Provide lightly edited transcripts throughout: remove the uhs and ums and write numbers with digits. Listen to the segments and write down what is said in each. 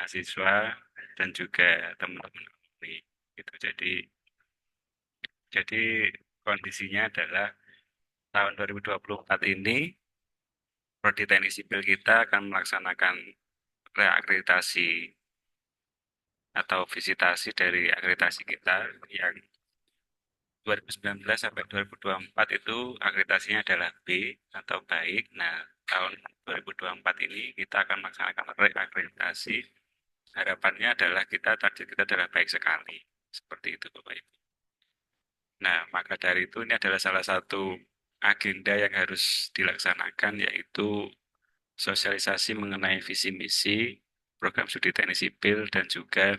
mahasiswa dan juga teman-teman alumni. Gitu. Jadi kondisinya adalah tahun 2024 ini Prodi Teknik Sipil kita akan melaksanakan reakreditasi atau visitasi dari akreditasi kita yang 2019 sampai 2024 itu akreditasinya adalah B atau baik. Nah, tahun 2024 ini kita akan melaksanakan reakreditasi. Harapannya adalah target kita adalah baik sekali. Seperti itu, Bapak Ibu. Nah, maka dari itu ini adalah salah satu agenda yang harus dilaksanakan, yaitu sosialisasi mengenai visi misi program studi teknik sipil dan juga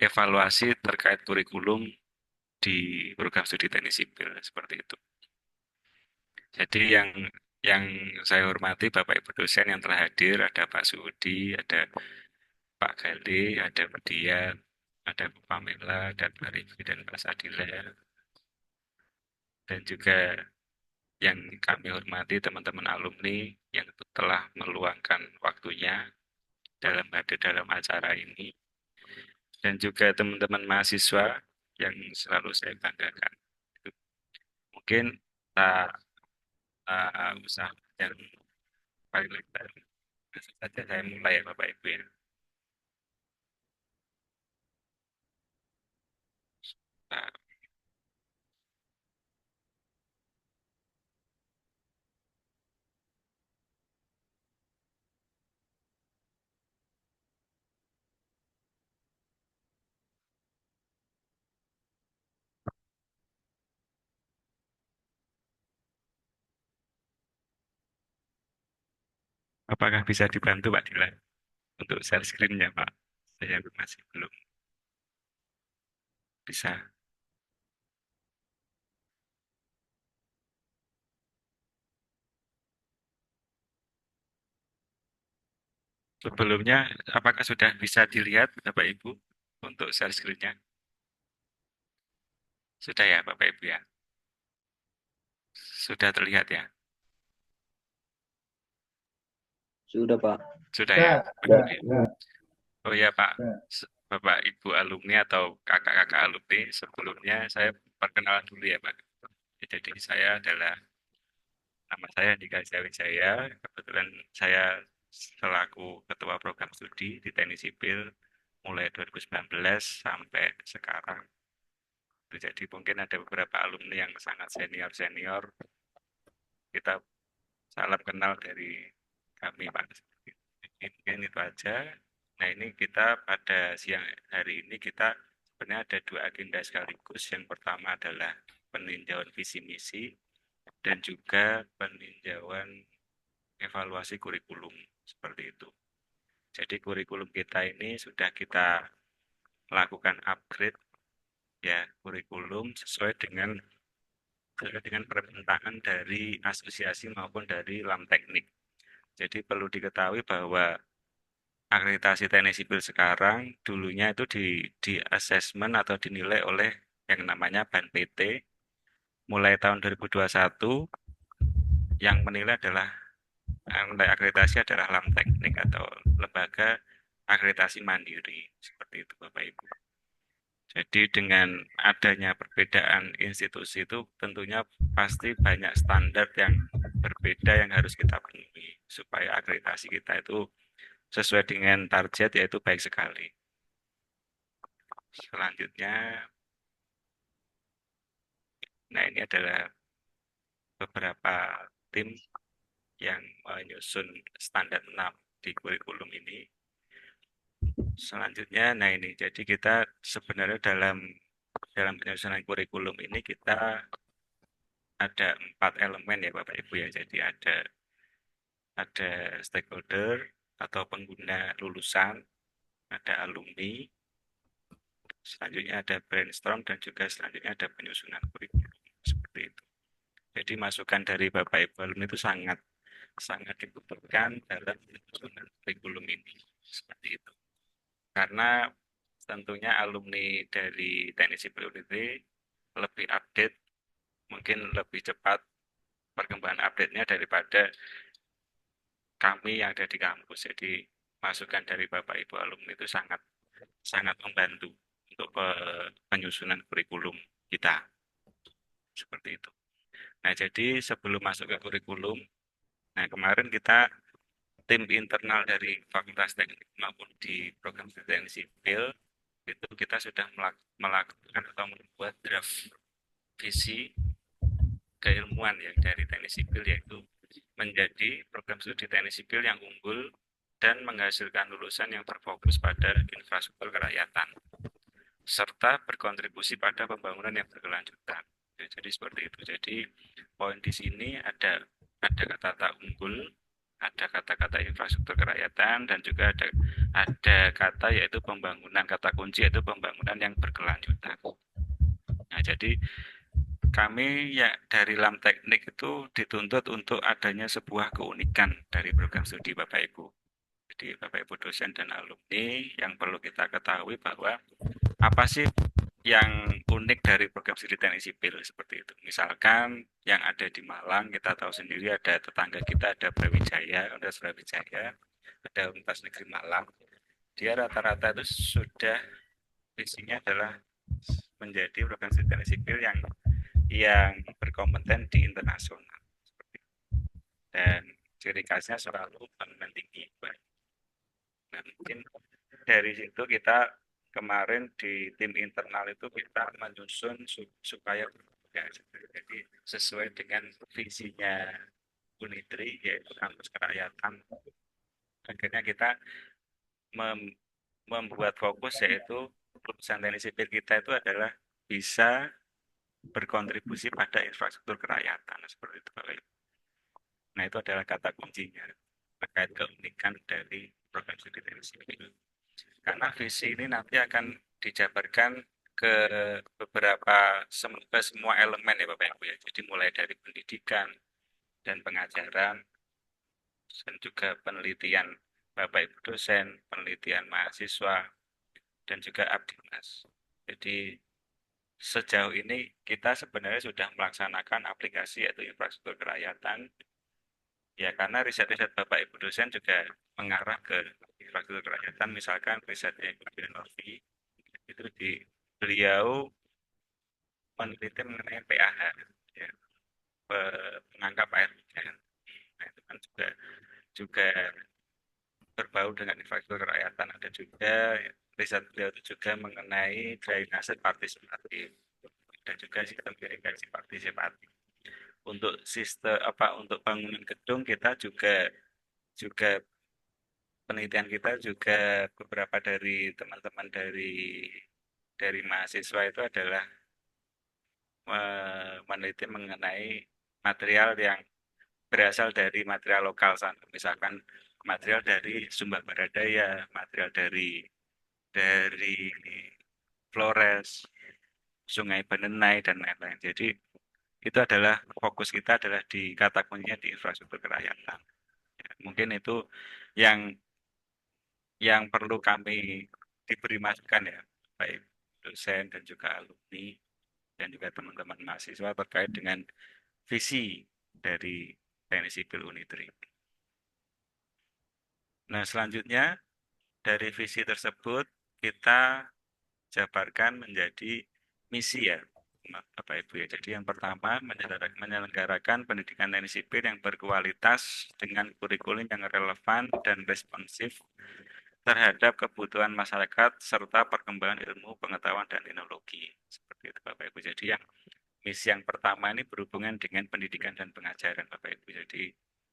evaluasi terkait kurikulum di program studi teknik sipil seperti itu. Jadi yang saya hormati Bapak Ibu dosen yang telah hadir, ada Pak Sudi, ada Pak Gali, ada Pak Dian, ada Bu Pamela, dan Pak Rifki dan Pak Sadila, dan juga yang kami hormati teman-teman alumni yang telah meluangkan waktunya dalam acara ini, dan juga teman-teman mahasiswa yang selalu saya banggakan. Mungkin tak usah yang paling lebar. Langsung saja saya mulai ya Bapak Ibu ya. Nah, apakah bisa dibantu Pak Dila untuk share screen-nya Pak? Saya masih belum bisa. Sebelumnya, apakah sudah bisa dilihat Bapak Ibu untuk share screen-nya? Sudah ya Bapak Ibu ya? Sudah terlihat ya? Sudah, Pak. Sudah ya? Ya, Bapak ya, Ibu ya? ya, Oh ya Pak, ya. Bapak Ibu alumni atau kakak-kakak alumni, sebelumnya saya perkenalan dulu ya Pak. Jadi saya adalah, nama saya Andika Wijaya, kebetulan saya selaku Ketua Program Studi di Teknik Sipil mulai 2019 sampai sekarang. Jadi mungkin ada beberapa alumni yang sangat senior-senior, kita salam kenal dari kami Pak. Mungkin itu aja. Nah ini kita pada siang hari ini kita sebenarnya ada dua agenda sekaligus. Yang pertama adalah peninjauan visi misi dan juga peninjauan evaluasi kurikulum seperti itu. Jadi kurikulum kita ini sudah kita lakukan upgrade ya kurikulum sesuai dengan permintaan dari asosiasi maupun dari Lam Teknik. Jadi perlu diketahui bahwa akreditasi teknik sipil sekarang dulunya itu di asesmen atau dinilai oleh yang namanya BAN PT mulai tahun 2021 yang menilai adalah nilai akreditasi adalah Lam Teknik atau lembaga akreditasi mandiri seperti itu Bapak Ibu. Jadi dengan adanya perbedaan institusi itu tentunya pasti banyak standar yang berbeda yang harus kita penuhi supaya akreditasi kita itu sesuai dengan target yaitu baik sekali. Selanjutnya, nah ini adalah beberapa tim yang menyusun standar 6 di kurikulum ini. Selanjutnya, nah ini jadi kita sebenarnya dalam penyusunan kurikulum ini kita ada 4 elemen ya Bapak Ibu ya. Jadi ada stakeholder atau pengguna lulusan, ada alumni, selanjutnya ada brainstorm dan juga selanjutnya ada penyusunan kurikulum seperti itu. Jadi masukan dari Bapak Ibu alumni itu sangat sangat dibutuhkan dalam penyusunan kurikulum ini seperti itu. Karena tentunya alumni dari Teknik Sipil UNIT lebih update, mungkin lebih cepat perkembangan update-nya daripada kami yang ada di kampus. Jadi masukan dari Bapak Ibu alumni itu sangat sangat membantu untuk penyusunan kurikulum kita seperti itu. Nah, jadi sebelum masuk ke kurikulum, nah kemarin kita tim internal dari Fakultas Teknik maupun di program studi teknik sipil itu kita sudah melakukan atau membuat draft visi keilmuan ya dari teknik sipil, yaitu menjadi program studi teknik sipil yang unggul dan menghasilkan lulusan yang berfokus pada infrastruktur kerakyatan serta berkontribusi pada pembangunan yang berkelanjutan. Ya, jadi seperti itu. Jadi poin di sini ada kata-kata unggul, ada kata-kata infrastruktur kerakyatan, dan juga ada kata yaitu pembangunan, kata kunci yaitu pembangunan yang berkelanjutan. Nah, jadi kami ya dari LAM Teknik itu dituntut untuk adanya sebuah keunikan dari program studi Bapak Ibu. Jadi Bapak Ibu dosen dan alumni yang perlu kita ketahui bahwa apa sih yang unik dari program studi teknik sipil seperti itu. Misalkan yang ada di Malang, kita tahu sendiri ada tetangga kita, ada Brawijaya, ada Universitas Negeri Malang. Dia rata-rata itu sudah visinya adalah menjadi program studi teknik sipil yang berkompeten di internasional. Dan ciri khasnya selalu perguruan tinggi. Nah, mungkin dari situ kita kemarin di tim internal itu kita menyusun supaya ya, jadi sesuai dengan visinya Unitri yaitu kampus kerakyatan. Akhirnya kita mem- membuat fokus yaitu lulusan teknik sipil kita itu adalah bisa berkontribusi pada infrastruktur kerakyatan seperti itu Bapak Ibu. Nah, itu adalah kata kuncinya terkait keunikan dari program studi teknik sipil. Karena visi ini nanti akan dijabarkan ke beberapa ke semua elemen ya Bapak Ibu ya. Jadi mulai dari pendidikan dan pengajaran dan juga penelitian Bapak Ibu dosen, penelitian mahasiswa dan juga abdimas. Jadi sejauh ini kita sebenarnya sudah melaksanakan aplikasi yaitu infrastruktur kerakyatan. Ya, karena riset-riset Bapak Ibu dosen juga mengarah ke infrastruktur kerakyatan, misalkan risetnya Ibu Novi, itu beliau meneliti mengenai PAH, ya, penangkap air hujan. Nah, itu kan juga berbau dengan infrastruktur kerakyatan. Ada juga ya, riset beliau itu juga mengenai drainase partisipatif dan juga sistem irigasi partisipatif. Untuk sistem untuk bangunan gedung kita juga juga penelitian kita juga beberapa dari teman-teman dari mahasiswa itu adalah meneliti mengenai material yang berasal dari material lokal, misalkan material dari Sumber Baradaya, material dari Flores, Sungai Benenai dan lain-lain. Jadi itu adalah fokus kita adalah di kata kuncinya di infrastruktur kerakyatan. Ya, mungkin itu yang perlu kami diberi masukan ya, baik dosen dan juga alumni dan juga teman-teman mahasiswa terkait dengan visi dari teknik sipil Unitri. Nah, selanjutnya dari visi tersebut kita jabarkan menjadi misi ya, Bapak Ibu ya. Jadi yang pertama menyelenggarakan pendidikan teknik sipil yang berkualitas dengan kurikulum yang relevan dan responsif terhadap kebutuhan masyarakat serta perkembangan ilmu pengetahuan dan teknologi. Seperti itu Bapak Ibu. Jadi yang misi yang pertama ini berhubungan dengan pendidikan dan pengajaran Bapak Ibu. Jadi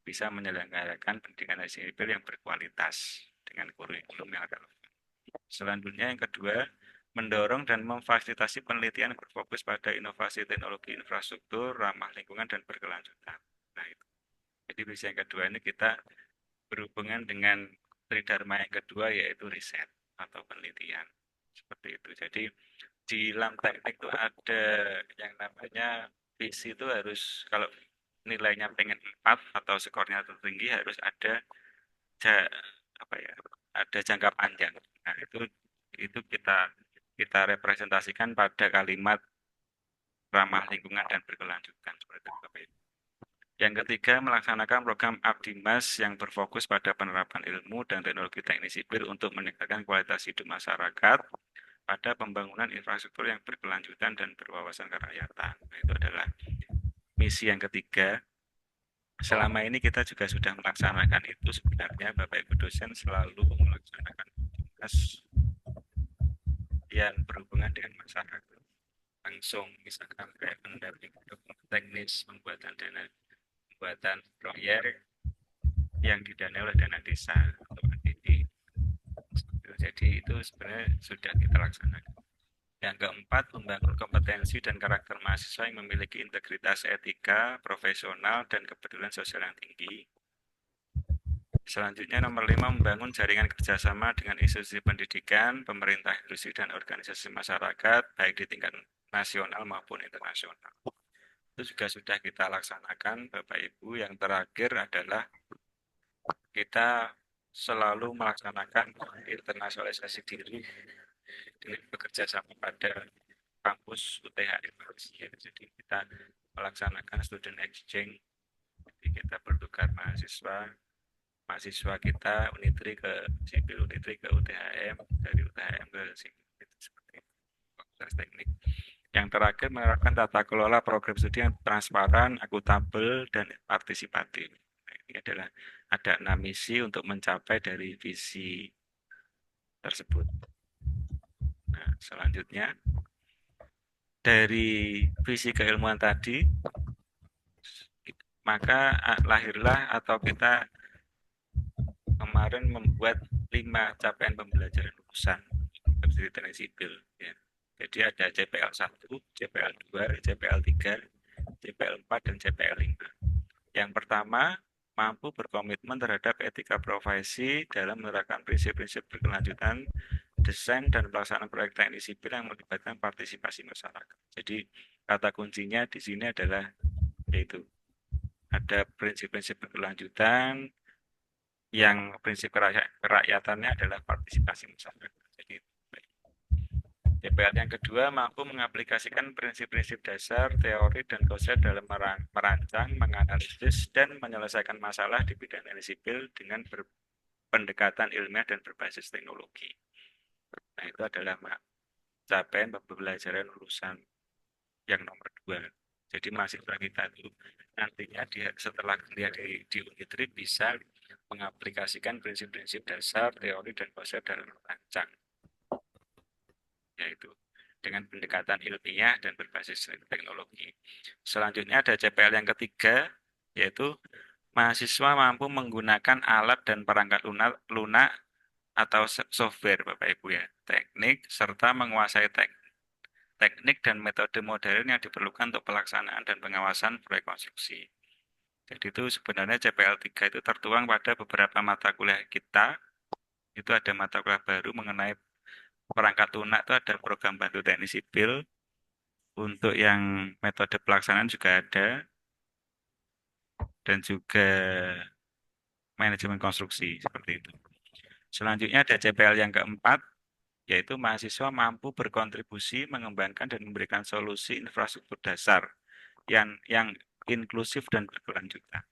bisa menyelenggarakan pendidikan sipil yang berkualitas dengan kurikulum yang relevan. Selanjutnya yang kedua, mendorong dan memfasilitasi penelitian yang berfokus pada inovasi teknologi infrastruktur, ramah lingkungan, dan berkelanjutan. Nah, itu. Jadi visi yang kedua ini kita berhubungan dengan tridharma yang kedua yaitu riset atau penelitian. Seperti itu. Jadi di dalam teknik itu ada yang namanya visi itu harus kalau nilainya pengen 4 atau skornya tertinggi harus ada ja- apa ya ada jangka panjang. Nah, itu kita representasikan pada kalimat ramah lingkungan dan berkelanjutan seperti itu. Yang ketiga, melaksanakan program Abdimas yang berfokus pada penerapan ilmu dan teknologi teknik sipil untuk meningkatkan kualitas hidup masyarakat pada pembangunan infrastruktur yang berkelanjutan dan berwawasan kerakyatan. Nah, itu adalah misi yang ketiga. Selama ini kita juga sudah melaksanakan itu sebenarnya Bapak Ibu dosen selalu melaksanakan tugas yang berhubungan dengan masyarakat langsung, misalkan kayak pendampingan dokumen teknis, pembuatan proyek yang didanai oleh dana desa atau ADD. Jadi itu sebenarnya sudah kita laksanakan. Yang keempat, membangun kompetensi dan karakter mahasiswa yang memiliki integritas etika, profesional, dan kepedulian sosial yang tinggi. Selanjutnya nomor 5, membangun jaringan kerjasama dengan institusi pendidikan, pemerintah, industri, dan organisasi masyarakat, baik di tingkat nasional maupun internasional. Itu juga sudah kita laksanakan, Bapak Ibu. Yang terakhir adalah kita selalu melaksanakan internasionalisasi diri dengan bekerja sama pada kampus UTHM. Jadi kita melaksanakan student exchange, jadi kita bertukar mahasiswa kita Unitri ke Sipil, Unitri ke UTHM, dari UTHM ke Sipil, seperti itu. Fakultas Teknik. Yang terakhir, menerapkan tata kelola program studi yang transparan, akuntabel, dan partisipatif. Nah, ini adalah ada 6 misi untuk mencapai dari visi tersebut. Nah, selanjutnya dari visi keilmuan tadi, maka lahirlah atau kita kemarin membuat 5 capaian pembelajaran lulusan Universitas Teknik Sipil. Ya. Jadi ada CPL 1, CPL 2, CPL 3, CPL 4, dan CPL 5. Yang pertama, mampu berkomitmen terhadap etika profesi dalam menerapkan prinsip-prinsip berkelanjutan, desain dan pelaksanaan proyek teknik sipil yang melibatkan partisipasi masyarakat. Jadi kata kuncinya di sini adalah yaitu ada prinsip-prinsip berkelanjutan yang prinsip kerakyatannya adalah partisipasi masyarakat. Jadi DPR yang kedua, mampu mengaplikasikan prinsip-prinsip dasar, teori, dan konsep dalam merancang, menganalisis, dan menyelesaikan masalah di bidang teknik sipil dengan pendekatan ilmiah dan berbasis teknologi. Nah, itu adalah capaian pembelajaran lulusan yang nomor 2. Jadi mahasiswa kita itu nantinya setelah kuliah di Unitri bisa mengaplikasikan prinsip-prinsip dasar, teori, dan konsep dalam merancang, yaitu dengan pendekatan ilmiah dan berbasis teknologi. Selanjutnya ada CPL yang ketiga, yaitu mahasiswa mampu menggunakan alat dan perangkat lunak atau software, Bapak Ibu ya, teknik, serta menguasai teknik dan metode modern yang diperlukan untuk pelaksanaan dan pengawasan proyek konstruksi. Jadi itu sebenarnya CPL 3 itu tertuang pada beberapa mata kuliah kita. Itu ada mata kuliah baru mengenai perangkat lunak, itu ada program bantu teknik sipil. Untuk yang metode pelaksanaan juga ada, dan juga manajemen konstruksi, seperti itu. Selanjutnya ada CPL yang keempat, yaitu mahasiswa mampu berkontribusi mengembangkan dan memberikan solusi infrastruktur dasar yang inklusif dan berkelanjutan.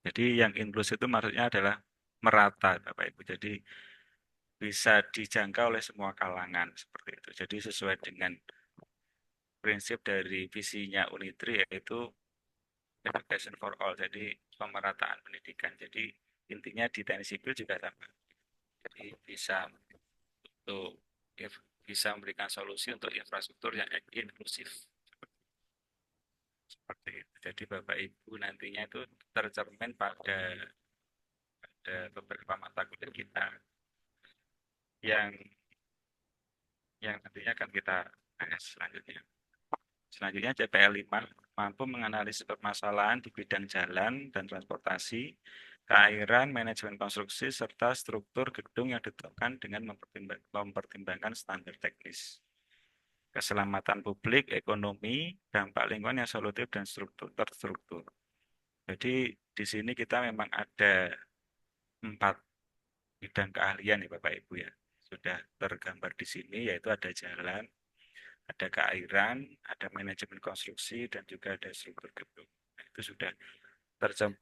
Jadi yang inklusif itu maksudnya adalah merata, Bapak Ibu. Jadi bisa dijangkau oleh semua kalangan, seperti itu. Jadi sesuai dengan prinsip dari visinya Unitri, yaitu education for all, jadi pemerataan pendidikan. Jadi intinya di teknik sipil juga sama. Jadi untuk bisa memberikan solusi untuk infrastruktur yang inklusif. Seperti itu. Jadi Bapak Ibu nantinya itu tercermin pada beberapa mata kuliah kita yang nantinya akan kita bahas selanjutnya. Selanjutnya CPL 5 mampu menganalisis permasalahan di bidang jalan dan transportasi, keairan, manajemen konstruksi, serta struktur gedung yang ditetapkan dengan mempertimbangkan standar teknis, keselamatan publik, ekonomi, dampak lingkungan yang solutif dan terstruktur. Jadi di sini kita memang ada 4 bidang keahlian ya Bapak Ibu ya. Sudah tergambar di sini, yaitu ada jalan, ada keairan, ada manajemen konstruksi, dan juga ada struktur gedung. Itu sudah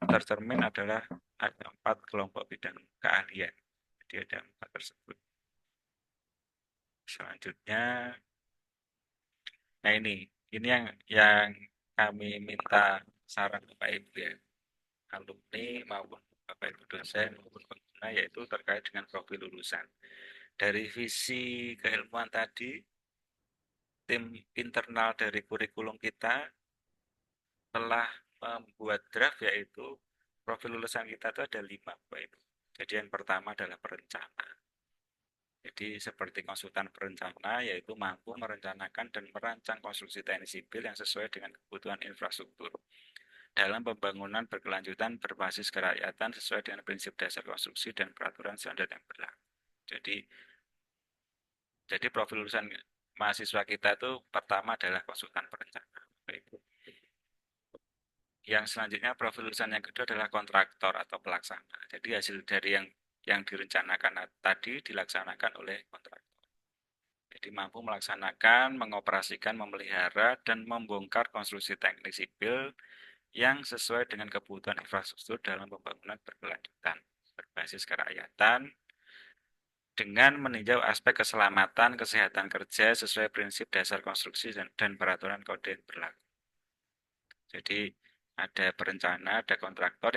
tercermin adalah ada 4 kelompok bidang keahlian. Jadi ada 4 tersebut. Selanjutnya, nah ini yang kami minta saran Bapak Ibu ya, alumni maupun Bapak Ibu dosen maupun pengguna, yaitu terkait dengan profil lulusan. Dari visi keilmuan tadi, tim internal dari kurikulum kita telah membuat draft, yaitu profil lulusan kita itu ada 5 Bapak Ibu. Jadi yang pertama adalah perencana. Jadi seperti konsultan perencana, yaitu mampu merencanakan dan merancang konstruksi teknik sipil yang sesuai dengan kebutuhan infrastruktur dalam pembangunan berkelanjutan berbasis kerakyatan sesuai dengan prinsip dasar konstruksi dan peraturan standar yang berlaku. Jadi profil lulusan mahasiswa kita itu pertama adalah konsultan perencana. Yang selanjutnya profil lulusan yang kedua adalah kontraktor atau pelaksana. Jadi hasil dari yang direncanakan tadi dilaksanakan oleh kontraktor. Jadi mampu melaksanakan, mengoperasikan, memelihara, dan membongkar konstruksi teknik sipil yang sesuai dengan kebutuhan infrastruktur dalam pembangunan berkelanjutan, berbasis kerakyatan, dengan meninjau aspek keselamatan, kesehatan kerja sesuai prinsip dasar konstruksi dan peraturan kode yang berlaku. Jadi ada perencana, ada kontraktor,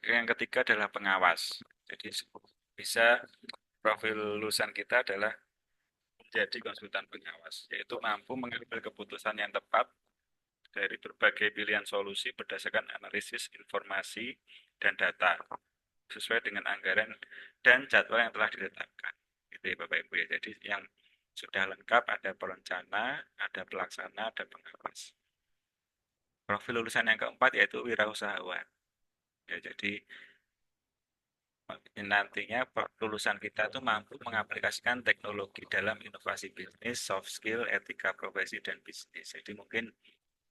yang ketiga adalah pengawas. Jadi bisa profil lulusan kita adalah menjadi konsultan pengawas, yaitu mampu mengambil keputusan yang tepat dari berbagai pilihan solusi berdasarkan analisis informasi dan data sesuai dengan anggaran dan jadwal yang telah ditetapkan. Gitu ya Bapak Ibu ya. Jadi yang sudah lengkap ada perencana, ada pelaksana, ada pengawas. Profil lulusan yang keempat yaitu wirausahawan. Ya, jadi nantinya lulusan kita tuh mampu mengaplikasikan teknologi dalam inovasi bisnis, soft skill, etika profesi, dan bisnis. Jadi mungkin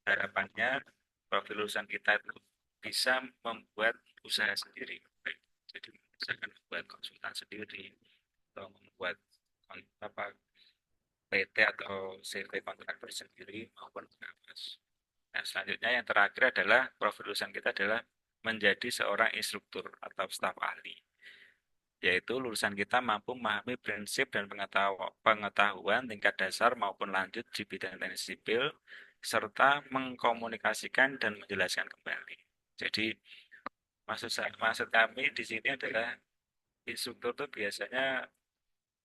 harapannya profil lulusan kita itu bisa membuat usaha sendiri. Jadi misalkan membuat konsultan sendiri atau membuat apa PT atau CV kontraktor sendiri maupun pengawas. Nah, selanjutnya yang terakhir adalah profil lulusan kita adalah menjadi seorang instruktur atau staf ahli, yaitu lulusan kita mampu memahami prinsip dan pengetahuan tingkat dasar maupun lanjut di bidang teknik sipil, serta mengkomunikasikan dan menjelaskan kembali. Jadi maksud kami di sini adalah instruktur itu biasanya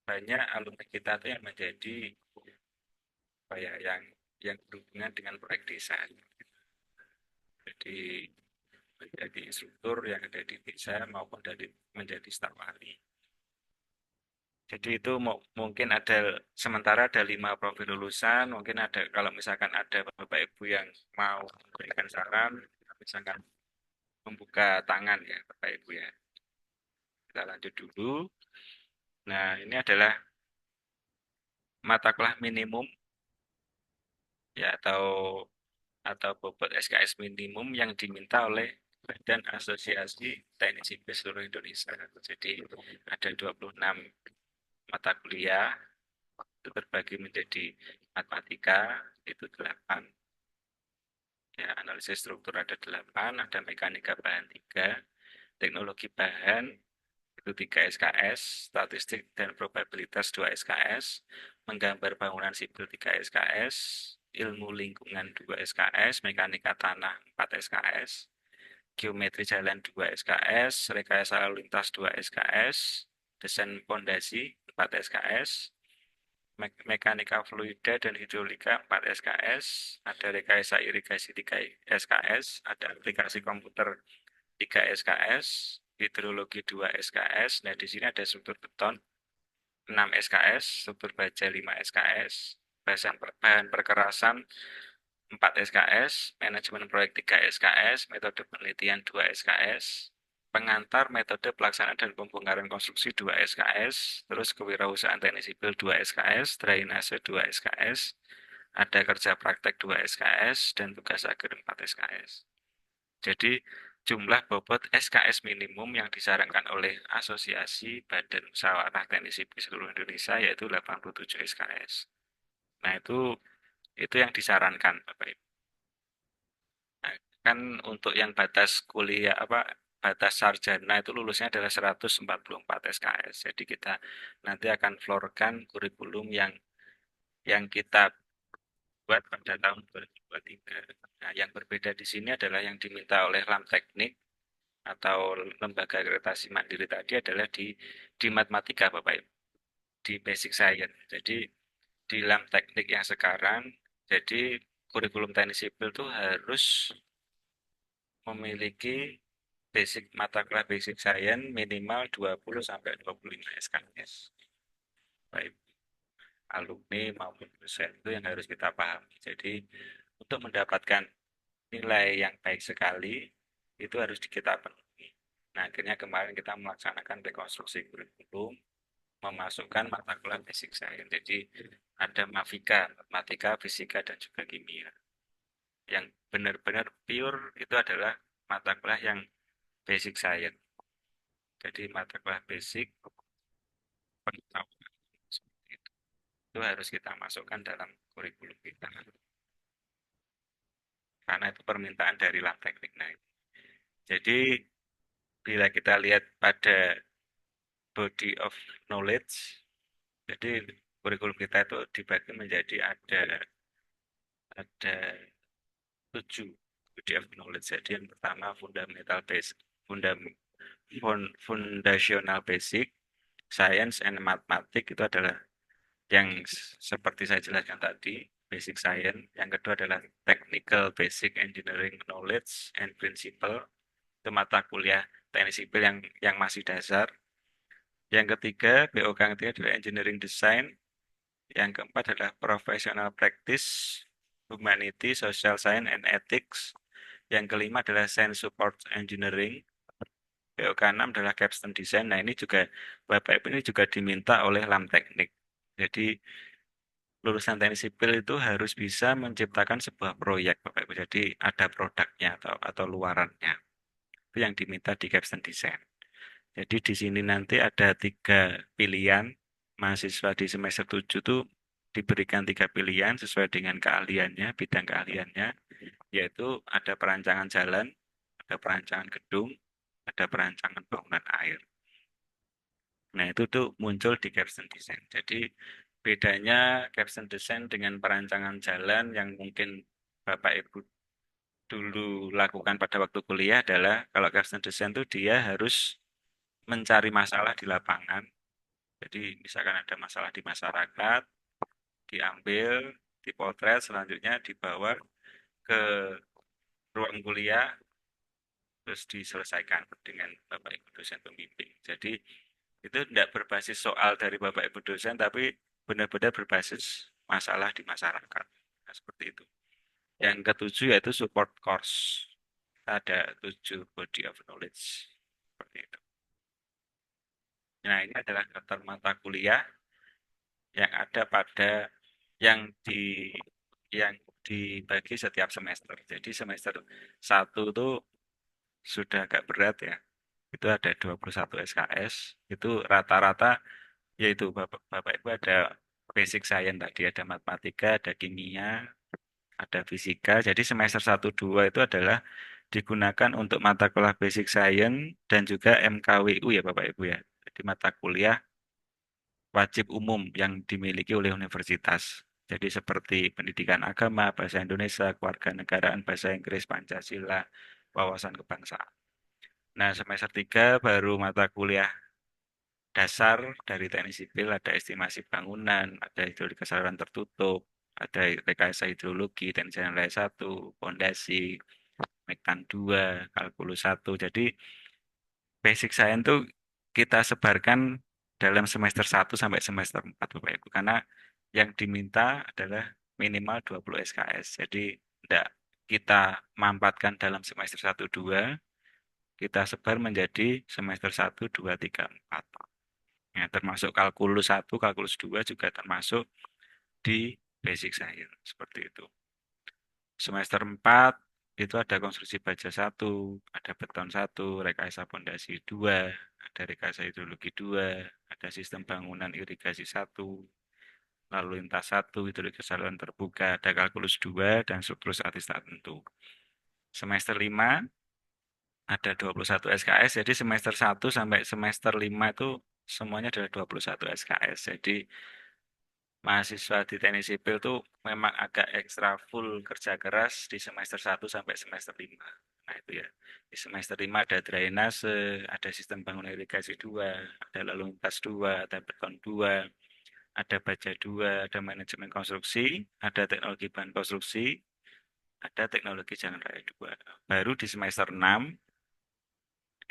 banyak alumni kita tuh yang menjadi apa ya, yang berhubungan dengan proyek desa. Jadi menjadi instruktur yang ada di desa maupun menjadi staf ahli. Jadi itu mungkin ada sementara ada 5 profil lulusan, mungkin ada kalau misalkan ada Bapak Ibu yang mau memberikan saran, misalkan membuka tangan ya Bapak Ibu ya. Kita lanjut dulu. Nah, ini adalah mata kuliah minimum ya atau bobot SKS minimum yang diminta oleh Badan Asosiasi Teknik Sipil seluruh Indonesia. Jadi ada 26 mata kuliah, itu terbagi menjadi matematika itu 8, ya, analisis struktur ada 8, ada mekanika bahan 3, teknologi bahan itu 3 SKS, statistik dan probabilitas 2 SKS, menggambar bangunan sipil 3 SKS, ilmu lingkungan 2 SKS, mekanika tanah 4 SKS, geometri jalan 2 SKS, rekayasa lalu lintas 2 SKS, desain pondasi 4 SKS, mekanika fluida dan hidrolika 4 SKS, ada rekayasa irigasi 3 SKS, ada aplikasi komputer 3 SKS, hidrologi 2 SKS. Nah, di sini ada struktur beton 6 SKS, struktur baja 5 SKS, bahan perkerasan 4 SKS, manajemen proyek 3 SKS, metode penelitian 2 SKS, pengantar metode pelaksanaan dan pembongkaran konstruksi 2 SKS, terus kewirausahaan teknik sipil 2 SKS, drainase 2 SKS, ada kerja praktek 2 SKS, dan tugas akhir 4 SKS. Jadi jumlah bobot SKS minimum yang disarankan oleh Asosiasi Badan Musyawarah Teknik Sipil seluruh Indonesia yaitu 87 SKS. Nah, itu yang disarankan Bapak Ibu. Nah, kan untuk yang batas kuliah apa batas sarjana itu lulusnya adalah 144 SKS. Jadi kita nanti akan florkan kurikulum yang kita buat pada tahun 2023. Nah, yang berbeda di sini adalah yang diminta oleh Lam Teknik atau lembaga akreditasi mandiri tadi adalah di matematika Bapak Ibu, di basic science. Jadi di Lam Teknik yang sekarang, jadi kurikulum teknik sipil itu harus memiliki basic mata kuliah basic science minimal 20 sampai 25 SKS. Baik alumni maupun dosen itu yang harus kita pahami. Jadi untuk mendapatkan nilai yang baik sekali itu harus kita penuhi. Nah, akhirnya kemarin kita melaksanakan rekonstruksi kurikulum, memasukkan mata kuliah basic science. Jadi ada Mafika, matematika, fisika, dan juga kimia. Yang benar-benar pure itu adalah mata kuliah yang basic science. Jadi mata kuliah basic pengetahuan seperti itu harus kita masukkan dalam kurikulum kita. Karena itu permintaan dari lab teknik. Nah, jadi bila kita lihat pada body of knowledge, jadi kurikulum kita itu dibagi menjadi ada 7 body of knowledge. Jadi yang pertama fundamental basic, fundam, foundational basic, science and mathematics itu adalah yang seperti saya jelaskan tadi, basic science. Yang kedua adalah technical basic engineering knowledge and principle, itu mata kuliah teknik sipil yang masih dasar. Yang ketiga, BOK yang ketiga adalah engineering design. Yang keempat adalah professional practice, humanity, social science, and ethics. Yang kelima adalah science support engineering. BOK 6 adalah capstone design. Nah, ini juga Bapak Ibu ini juga diminta oleh Lam Teknik. Jadi lulusan teknik sipil itu harus bisa menciptakan sebuah proyek Bapak Ibu. Jadi ada produknya atau luarannya. Itu yang diminta di capstone design. Jadi di sini nanti ada 3 pilihan. Mahasiswa di semester 7 tuh diberikan 3 pilihan sesuai dengan keahliannya, bidang keahliannya, yaitu ada perancangan jalan, ada perancangan gedung, ada perancangan bangunan air. Nah, itu tuh muncul di capstone design. Jadi bedanya capstone design dengan perancangan jalan yang mungkin Bapak Ibu dulu lakukan pada waktu kuliah adalah kalau capstone design tuh dia harus mencari masalah di lapangan. Jadi misalkan ada masalah di masyarakat, diambil, dipotret, selanjutnya dibawa ke ruang kuliah, terus diselesaikan dengan Bapak Ibu dosen pembimbing. Jadi itu tidak berbasis soal dari Bapak Ibu dosen, tapi benar-benar berbasis masalah di masyarakat. Nah, seperti itu. Yang ketujuh yaitu support course. Ada 7 body of knowledge. Seperti itu. Nah, ini adalah daftar mata kuliah yang ada pada yang di yang dibagi setiap semester. Jadi semester 1 itu sudah agak berat ya. Itu ada 21 SKS. Itu rata-rata yaitu Bapak Ibu ada basic science tadi, ada matematika, ada kimia, ada fisika. Jadi semester 1 2 itu adalah digunakan untuk mata kuliah basic science dan juga MKWU ya Bapak Ibu ya. Jadi mata kuliah wajib umum yang dimiliki oleh universitas. Jadi seperti pendidikan agama, bahasa Indonesia, kewarganegaraan, bahasa Inggris, Pancasila, wawasan kebangsaan. Nah, semester 3 baru mata kuliah dasar dari teknik sipil, ada estimasi bangunan, ada hidrolik kesaluran tertutup, ada rekayasa hidrologi, teknik jalan raya 1, fondasi, Mektan 2, kalkulus 1. Jadi basic science itu kita sebarkan dalam semester 1 sampai semester 4 Bapak Ibu. Karena yang diminta adalah minimal 20 SKS. Jadi tidak kita mampatkan dalam semester 1 2, kita sebar menjadi semester 1 2 3 4. Ya, termasuk kalkulus 1, kalkulus 2 juga termasuk di basic science seperti itu. Semester 4 itu ada konstruksi baja 1, ada beton 1, rekayasa pondasi 2, ada rekayasa hidrologi 2, ada sistem bangunan irigasi 1, lalu lintas 1, hidrolik kesaluran terbuka, ada kalkulus 2 dan struktur statis tak tentu. Semester 5 ada 21 SKS, jadi semester 1 sampai semester 5 itu semuanya adalah 21 SKS. Jadi mahasiswa di teknik sipil tuh memang agak ekstra full kerja keras di semester 1 sampai semester 5. Nah itu ya, di semester 5 ada drainase, ada sistem bangunan irigasi 2, ada lalu lintas 2, ada beton 2, ada baja 2, ada manajemen konstruksi, ada teknologi bahan konstruksi, ada teknologi jalan raya 2. Baru di semester 6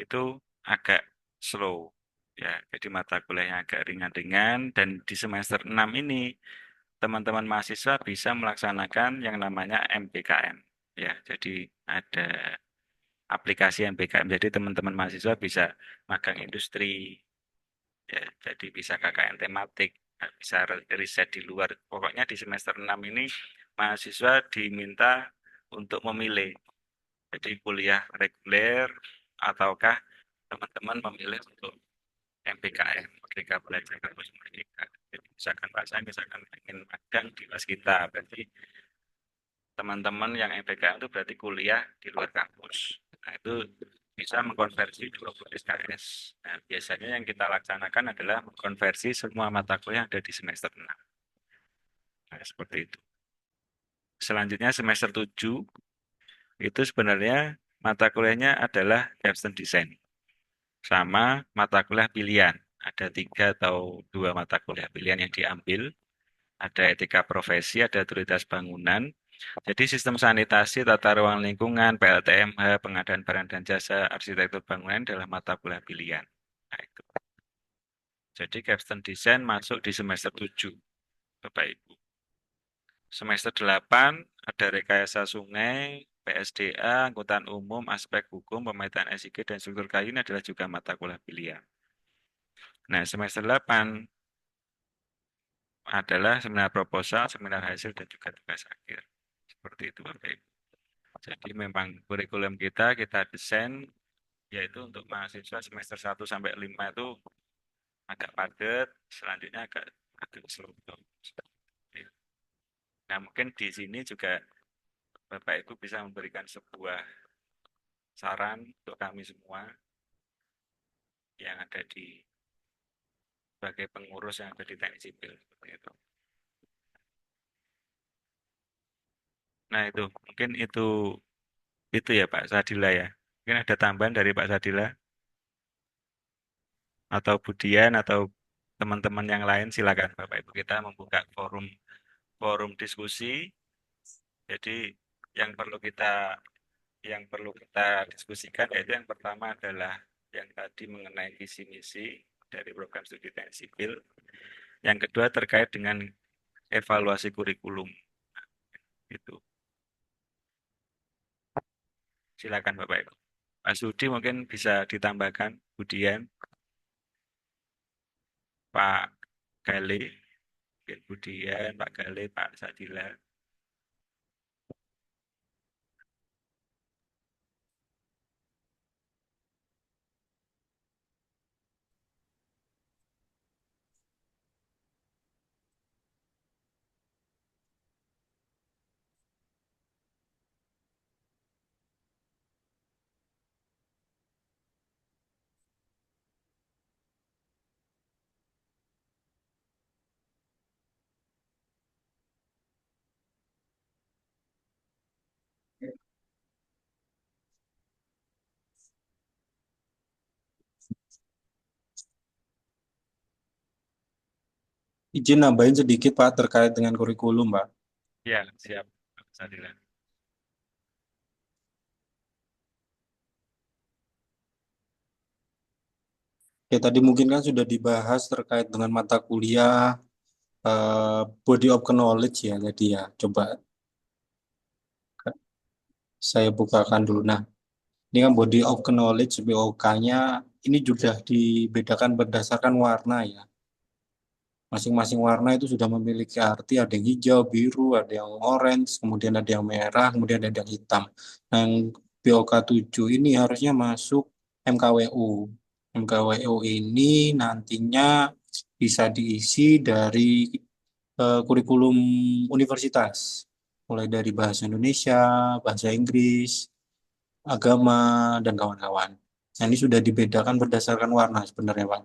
itu agak slow. Ya, jadi mata kuliahnya agak ringan-ringan dan di semester 6 ini teman-teman mahasiswa bisa melaksanakan yang namanya MBKM. Ya, jadi ada aplikasi MBKM. Jadi teman-teman mahasiswa bisa magang industri, ya, jadi bisa KKN tematik, bisa riset di luar. Pokoknya di semester 6 ini mahasiswa diminta untuk memilih. Jadi kuliah reguler ataukah teman-teman memilih untuk MBKM, Merdeka Belajar Kampus Merdeka. Jadi misalkan Pak saya misalkan ingin magang di kelas kita, berarti teman-teman yang MBKM itu berarti kuliah di luar kampus. Nah, itu bisa mengkonversi 20 SKS. Nah, biasanya yang kita laksanakan adalah mengkonversi semua mata kuliah yang ada di semester 6. Nah, seperti itu. Selanjutnya semester 7 itu sebenarnya mata kuliahnya adalah capstone design. Sama mata kuliah pilihan. Ada 3 atau 2 mata kuliah pilihan yang diambil. Ada etika profesi, ada otoritas bangunan. Jadi sistem sanitasi, tata ruang lingkungan, PLTMH, pengadaan barang dan jasa, arsitektur bangunan adalah mata kuliah pilihan. Nah, itu. Jadi capstone design masuk di semester 7, Bapak Ibu. Semester 8 ada rekayasa sungai, PSDA, angkutan umum, aspek hukum, pemetaan SIG, dan struktur kayu ini adalah juga mata kuliah pilihan. Nah, semester 8 adalah seminar proposal, seminar hasil, dan juga tugas akhir. Seperti itu, Bapak Ibu. Jadi memang kurikulum kita desain yaitu untuk mahasiswa semester 1 sampai 5 itu agak padat, selanjutnya agak slow down. Nah, mungkin di sini juga Bapak Ibu bisa memberikan sebuah saran untuk kami semua yang ada di sebagai pengurus yang ada di teknik sipil seperti itu. Nah, itu mungkin itu ya Pak Sadila ya. Mungkin ada tambahan dari Pak Sadila atau Budian atau teman-teman yang lain silakan Bapak Ibu kita membuka forum forum diskusi. Jadi yang perlu kita diskusikan yaitu yang pertama adalah yang tadi mengenai visi misi dari program studi teknik sipil. Yang kedua terkait dengan evaluasi kurikulum. Itu. Silakan Bapak Ibu. Pak Sudi mungkin bisa ditambahkan, Budian, Pak Gale, mungkin Budian, Pak Gale, Pak Sadila. Izin nambahin sedikit Pak terkait dengan kurikulum Pak. Ya, siap, Pak Sadila. Ya tadi mungkin kan sudah dibahas terkait dengan mata kuliah body of knowledge ya tadi ya. Coba saya bukakan dulu. Nah, ini kan body of knowledge BOK-nya ini juga dibedakan berdasarkan warna ya. Masing-masing warna itu sudah memiliki arti, ada yang hijau, biru, ada yang orange, kemudian ada yang merah, kemudian ada yang hitam. Nah, yang BOK 7 ini harusnya masuk MKWU. MKWU ini nantinya bisa diisi dari kurikulum universitas, mulai dari bahasa Indonesia, bahasa Inggris, agama, dan kawan-kawan. Nah, ini sudah dibedakan berdasarkan warna sebenarnya, Pak.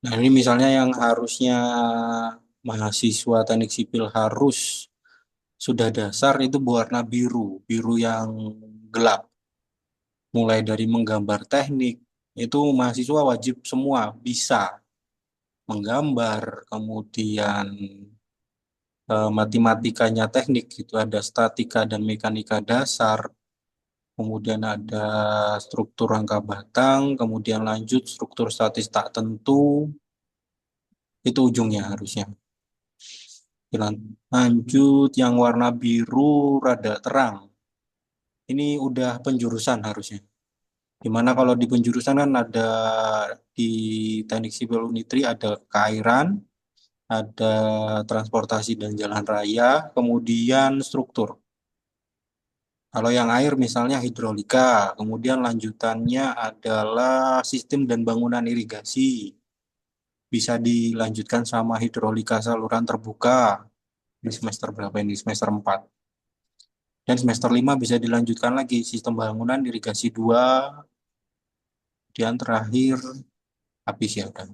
Nah, ini misalnya yang harusnya mahasiswa teknik sipil harus sudah dasar itu berwarna biru, biru yang gelap. Mulai dari menggambar teknik, itu mahasiswa wajib semua bisa menggambar, kemudian matematikanya teknik itu ada statika dan mekanika dasar, kemudian ada struktur rangka batang, kemudian lanjut struktur statis tak tentu, itu ujungnya harusnya. Lanjut yang warna biru rada terang. Ini udah penjurusan harusnya. Dimana kalau di penjurusan kan ada di Teknik Sipil Unitri ada keairan, ada transportasi dan jalan raya, kemudian struktur. Kalau yang air misalnya hidrolika, kemudian lanjutannya adalah sistem dan bangunan irigasi. Bisa dilanjutkan sama hidrolika saluran terbuka di semester berapa ini? Semester 4. Dan semester 5 bisa dilanjutkan lagi sistem bangunan irigasi 2, kemudian terakhir habis ya udah.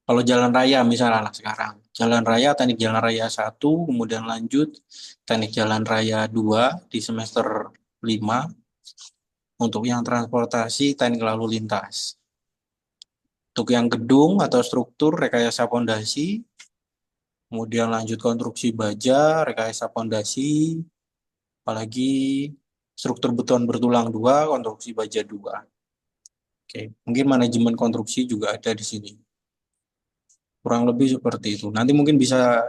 Kalau jalan raya misalnya anak sekarang, jalan raya teknik jalan raya 1, kemudian lanjut teknik jalan raya 2 di semester 5 untuk yang transportasi teknik lalu lintas. Untuk yang gedung atau struktur rekayasa pondasi, kemudian lanjut konstruksi baja, rekayasa pondasi, apalagi struktur beton bertulang 2, konstruksi baja 2. Oke, mungkin manajemen konstruksi juga ada di sini. Kurang lebih seperti itu. Nanti mungkin bisa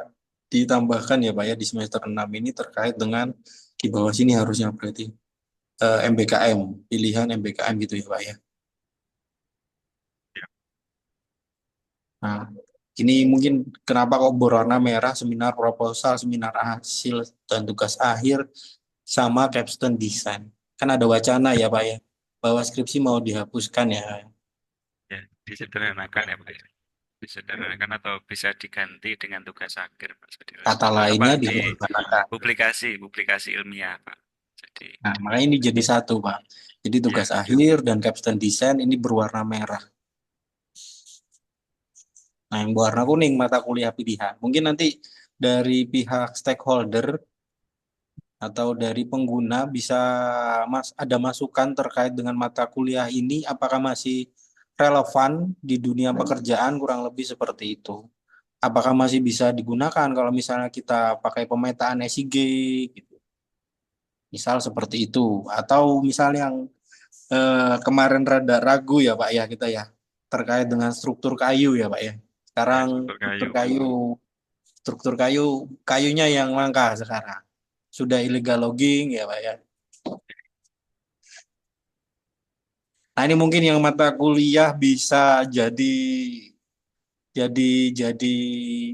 ditambahkan ya Pak ya di semester 6 ini terkait dengan di bawah sini harusnya berarti MBKM, pilihan MBKM gitu ya Pak ya. Ya, Nah, ini mungkin kenapa kok berwarna merah seminar proposal, seminar hasil dan tugas akhir sama capstone desain. Kan ada wacana ya Pak ya bahwa skripsi mau dihapuskan ya. ya, disederhanakan ya Pak ya. Disederhanakan atau bisa diganti dengan tugas akhir Pak Sadila. Kata Apa lainnya di disederhanakan. publikasi ilmiah Pak. Jadi Nah, makanya ini jadi satu Pak. Jadi tugas ya, akhir dan capstone desain ini berwarna merah. Nah, yang berwarna kuning mata kuliah pilihan. Mungkin nanti dari pihak stakeholder atau dari pengguna bisa ada masukan terkait dengan mata kuliah ini apakah masih relevan di dunia pekerjaan kurang lebih seperti itu. Apakah masih bisa digunakan kalau misalnya kita pakai pemetaan SIG gitu. Misal seperti itu atau misal yang kemarin rada ragu ya Pak ya kita ya terkait dengan struktur kayu ya Pak ya. ya Sekarang struktur struktur kayu. kayu struktur kayu kayunya yang langka sekarang. Sudah illegal logging ya Pak ya. Nah, ini mungkin yang mata kuliah bisa jadi jadi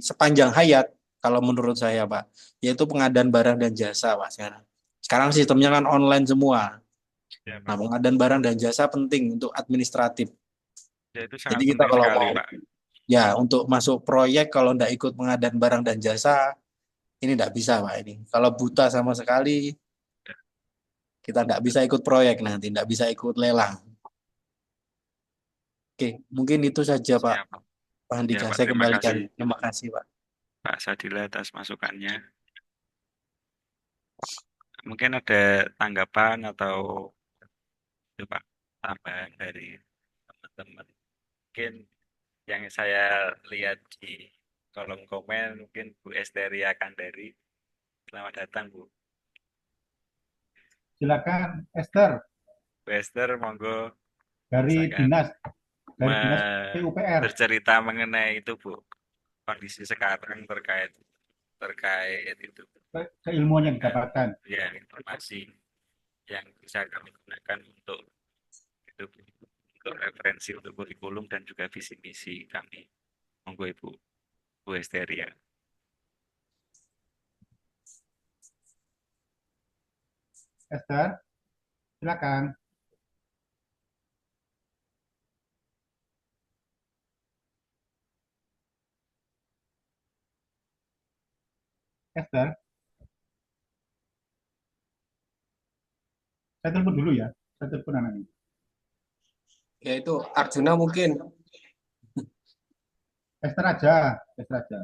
sepanjang hayat kalau menurut saya Pak, yaitu pengadaan barang dan jasa Pak sekarang. Sekarang sistemnya kan online semua. Ya Nah, Pak. pengadaan barang dan jasa penting untuk administratif. Ya itu Jadi sangat kita penting kalau sekali mau Pak. ya untuk masuk proyek kalau ndak ikut pengadaan barang dan jasa ini ndak bisa Pak ini. Kalau buta sama sekali kita ndak bisa ikut proyek nanti, ndak bisa ikut lelang. Oke, mungkin itu saja Pak. Siap. Pak Ya Andika, Pak, saya terima kembalikan. kasih Terima kasih Pak. Pak Sadila atas masukannya. Mungkin ada tanggapan atau itu Pak tambahan dari teman-teman. Mungkin yang saya lihat di kolom komen mungkin Bu Esteria Kandari. Selamat datang Bu. Silakan Esther Bu Ester, monggo dari silakan dinas PUPR. bercerita mengenai itu Bu. Kondisi sekarang terkait terkait itu Keilmuan yang dengan didapatkan. ya informasi yang bisa kami gunakan untuk itu untuk referensi untuk kurikulum dan juga visi misi kami. Monggo Ibu Bu Esteria. Esther, silakan. Esther, saya telepon dulu ya. Saya telepon anaknya. Ya itu Arjuna mungkin. Esther aja, Esther aja.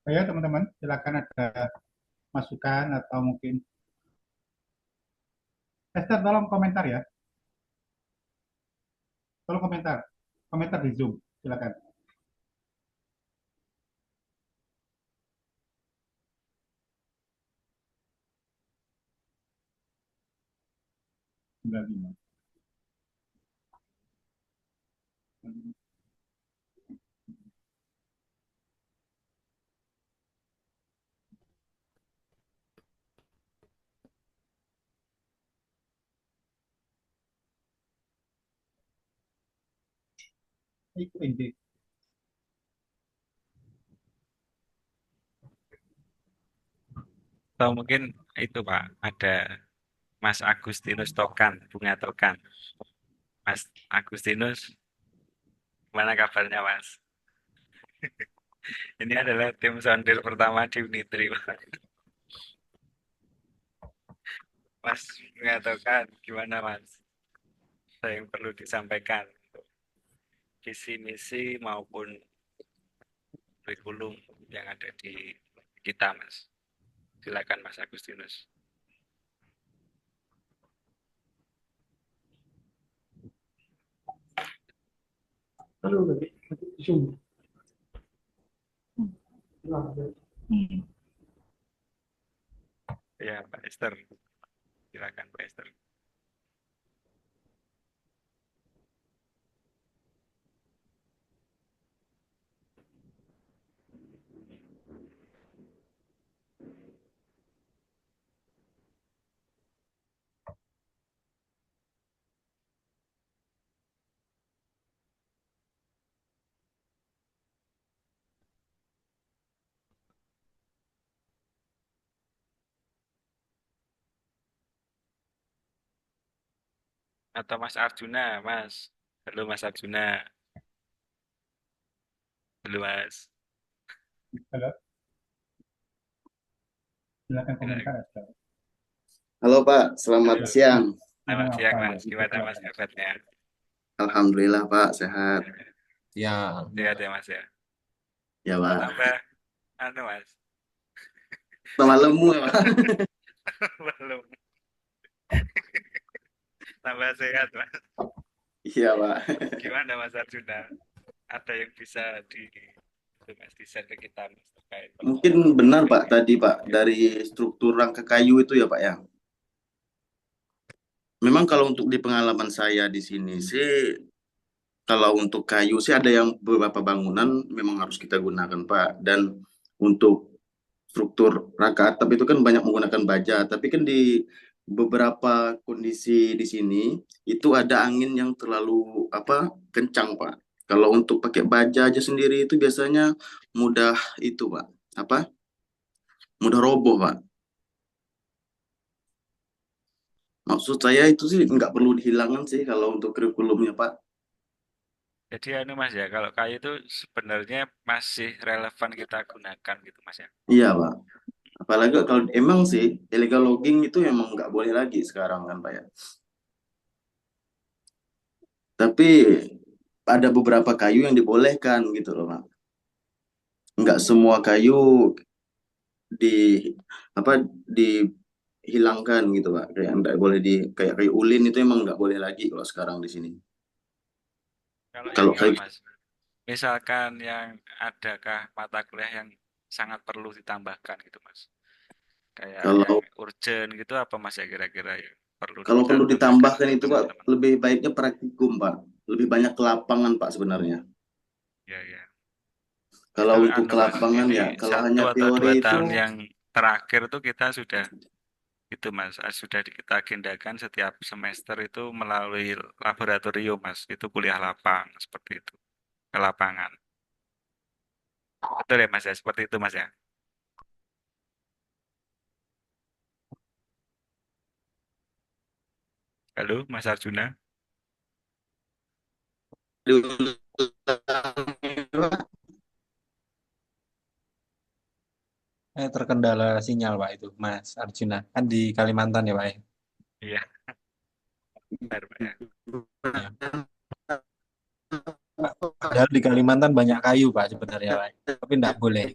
Ayo teman-teman, silakan ada masukan atau mungkin Esther tolong komentar ya. Tolong komentar. Komentar di Zoom. Silakan. Itu ide. Atau mungkin itu Pak, ada Mas Agustinus Tokan, Bunga Tokan. Mas Agustinus, gimana kabarnya Mas? Ini adalah tim sondil pertama di Unitri, Pak. Mas Bunga Tokan, gimana Mas? Ada yang perlu disampaikan untuk visi misi maupun kurikulum yang ada di kita Mas. Silakan Mas Agustinus. Ya Pak Esther, silakan Pak Esther. Atau Mas Arjuna, Mas. Halo Mas Arjuna. Halo Mas. Halo. Silakan komentar Esther. Halo Pak, selamat siang. Selamat siang Apa Mas. ya? Gimana Mas kabarnya? Alhamdulillah Pak, sehat. Ya, Sehat ya Mas ya. Ya Pak. Tambah, Mas. Tambah lemu ya Pak. Belum. Tambah sehat Mas. Iya Pak. Gimana Mas Arjuna? Ada yang bisa Mas di-share ke kita Mas terkait Mungkin benar Pak tadi Pak, dari struktur rangka kayu itu ya Pak ya. Memang kalau untuk di pengalaman saya di sini sih, kalau untuk kayu sih ada yang beberapa bangunan memang harus kita gunakan Pak. Dan untuk struktur rangka atap itu kan banyak menggunakan baja, tapi kan di beberapa kondisi di sini itu ada angin yang terlalu kencang Pak. Kalau untuk pakai baja aja sendiri itu biasanya mudah itu Pak, mudah roboh Pak. Maksud saya itu sih nggak perlu dihilangkan sih kalau untuk kurikulumnya Pak. Jadi Mas ya, kalau kayu itu sebenarnya masih relevan kita gunakan gitu Mas ya. Iya Pak. Apalagi kalau emang sih illegal logging itu emang nggak boleh lagi sekarang kan Pak ya. Tapi ada beberapa kayu yang dibolehkan gitu loh Pak. Nggak semua kayu di dihilangkan gitu Pak. Kayak nggak boleh kayak kayu ulin itu emang nggak boleh lagi kalau sekarang di sini. Kalau Kalau yang kayu Mas, misalkan yang adakah mata kuliah yang sangat perlu ditambahkan gitu Mas. Kayak yang kalau urgent gitu apa Mas ya kira-kira ya perlu kalau kita perlu tambahkan ditambahkan untuk itu Pak, teman-teman. lebih baiknya praktikum Pak. Lebih banyak ke lapangan Pak sebenarnya. Ya ya. Kalau Itu untuk anu, ke Mas, lapangan ini ya, kalau 1 hanya atau 2 teori itu tahun yang terakhir tuh kita sudah itu, Mas, sudah kita agendakan setiap semester itu melalui laboratorium, Mas. Itu kuliah lapang seperti itu, ke lapangan. Betul ya, Mas ya? Seperti itu, Mas ya? Halo, Mas Arjuna? diulangi, Pak. Terkendala sinyal Pak itu Mas Arjuna. Kan di Kalimantan ya Pak ya. Iya, benar, Pak ya. Ya. Padahal di Kalimantan banyak kayu Pak sebenarnya Pak. Tapi enggak boleh.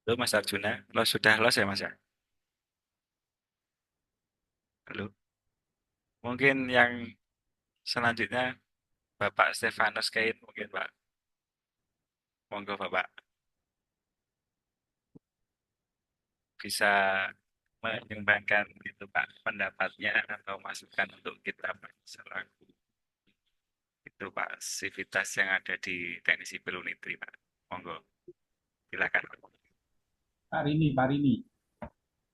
Halo, Mas Arjuna. Sudah los ya, Mas ya? Halo. Mungkin yang selanjutnya Bapak Stefanus Kain mungkin, Pak. Monggo, Bapak. Bisa menyumbangkan itu, Pak, pendapatnya atau masukan untuk kita, Pak, selaku itu, Pak, sivitas yang ada di Teknik Sipil Unitri, Pak. Monggo. Silakan. Pak Rini,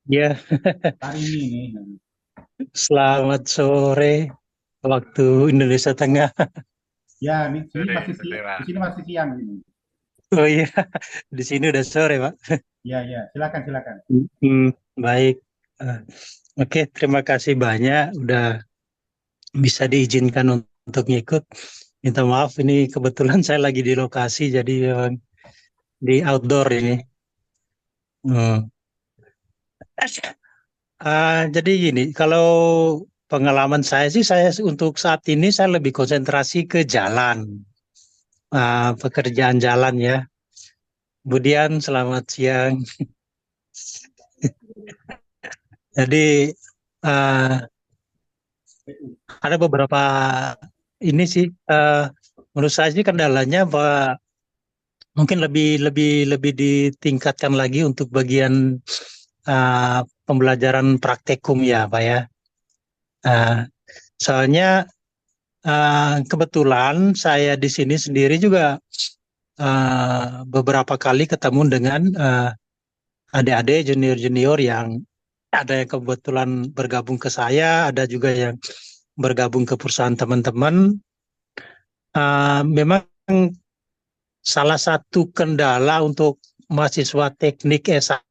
Ya, Pak Rini nih. selamat sore waktu Indonesia Tengah. Ya, di sini Sore, masih sore, Pak. di sini masih siang ini. Oh iya, di sini udah sore, Pak. Ya, ya, silakan. Baik. Eh, Oke, terima kasih banyak udah bisa diizinkan untuk ngikut. Minta maaf, ini kebetulan saya lagi di lokasi, jadi di outdoor ini. Hmm. Jadi gini, kalau pengalaman saya sih, saya untuk saat ini saya lebih konsentrasi ke jalan, pekerjaan jalan ya. Kemudian selamat siang. Jadi eh, ada beberapa ini sih menurut saya sih kendalanya bahwa mungkin lebih lebih lebih ditingkatkan lagi untuk bagian pembelajaran praktekum ya, Pak ya. Eh, Soalnya kebetulan saya di sini sendiri juga beberapa kali ketemu dengan adik-adik junior-junior yang ada yang kebetulan bergabung ke saya, ada juga yang bergabung ke perusahaan teman-teman. Memang salah satu kendala untuk mahasiswa teknik S1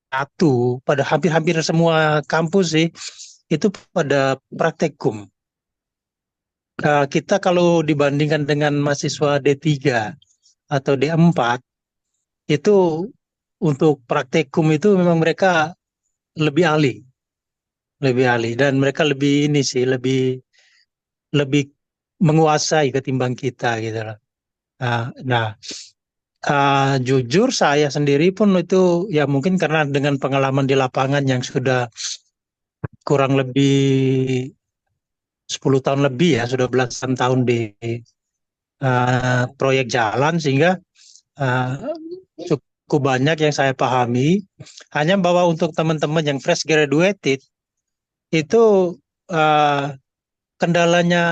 pada hampir-hampir semua kampus sih, itu pada praktekum. Kita kalau dibandingkan dengan mahasiswa D3 atau D4, itu untuk praktekum itu memang mereka lebih ahli. Dan mereka lebih ini sih, lebih menguasai ketimbang kita gitu loh. Nah, jujur saya sendiri pun itu ya mungkin karena dengan pengalaman di lapangan yang sudah kurang lebih 10 tahun lebih ya, sudah belasan tahun di proyek jalan, sehingga cukup banyak yang saya pahami. Hanya bahwa untuk teman-teman yang fresh graduated itu kendalanya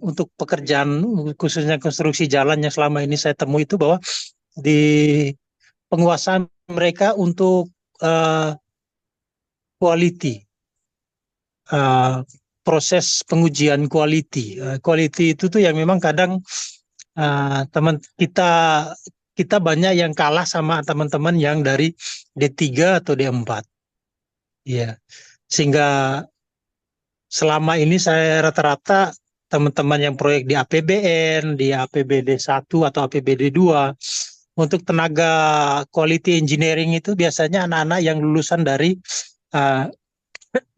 untuk pekerjaan khususnya konstruksi jalan yang selama ini saya temui itu bahwa di penguasaan mereka untuk quality, proses pengujian quality. Quality itu tuh yang memang kadang teman kita banyak yang kalah sama teman-teman yang dari D3 atau D4. Ya. Sehingga selama ini saya rata-rata teman-teman yang proyek di APBN, di APBD 1 atau APBD 2, untuk tenaga quality engineering itu biasanya anak-anak yang lulusan dari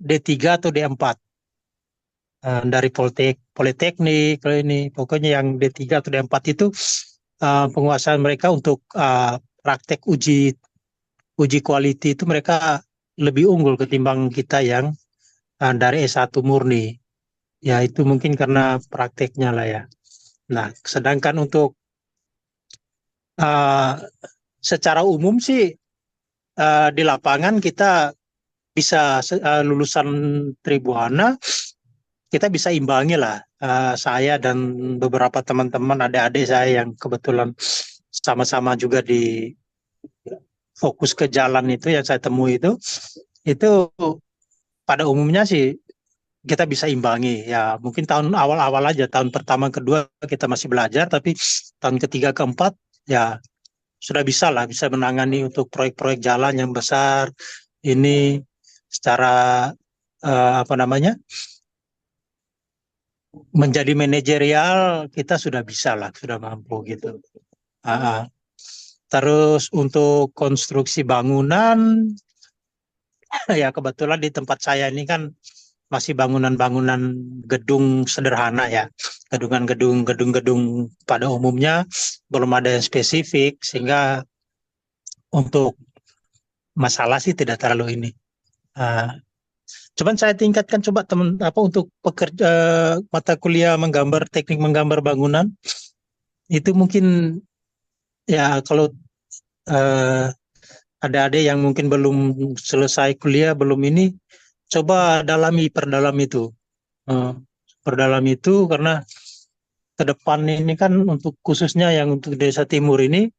D3 atau D4. dari Politeknik, kalau ini pokoknya yang D3 atau D4 itu penguasaan mereka untuk praktek uji quality itu mereka lebih unggul ketimbang kita yang dari S1 murni. Ya itu mungkin karena prakteknya lah ya. Nah, sedangkan untuk secara umum sih di lapangan kita bisa lulusan Tribuana kita bisa imbangi lah. Saya dan beberapa teman-teman adik-adik saya yang kebetulan sama-sama juga di fokus ke jalan itu yang saya temui itu pada umumnya sih kita bisa imbangi ya. Mungkin tahun awal-awal aja, tahun pertama kedua kita masih belajar, tapi tahun ketiga keempat ya sudah bisa lah, bisa menangani untuk proyek-proyek jalan yang besar ini secara apa namanya, menjadi manajerial kita sudah bisa lah, sudah mampu gitu. Terus untuk konstruksi bangunan ya kebetulan di tempat saya ini kan masih bangunan-bangunan gedung sederhana ya, gedung-gedung pada umumnya belum ada yang spesifik sehingga untuk masalah sih tidak terlalu ini. Cuman saya tingkatkan coba teman untuk pekerja mata kuliah teknik menggambar bangunan itu mungkin ya kalau ada yang mungkin belum selesai kuliah belum ini coba perdalam itu karena ke depan ini kan untuk khususnya yang untuk Desa Timur ini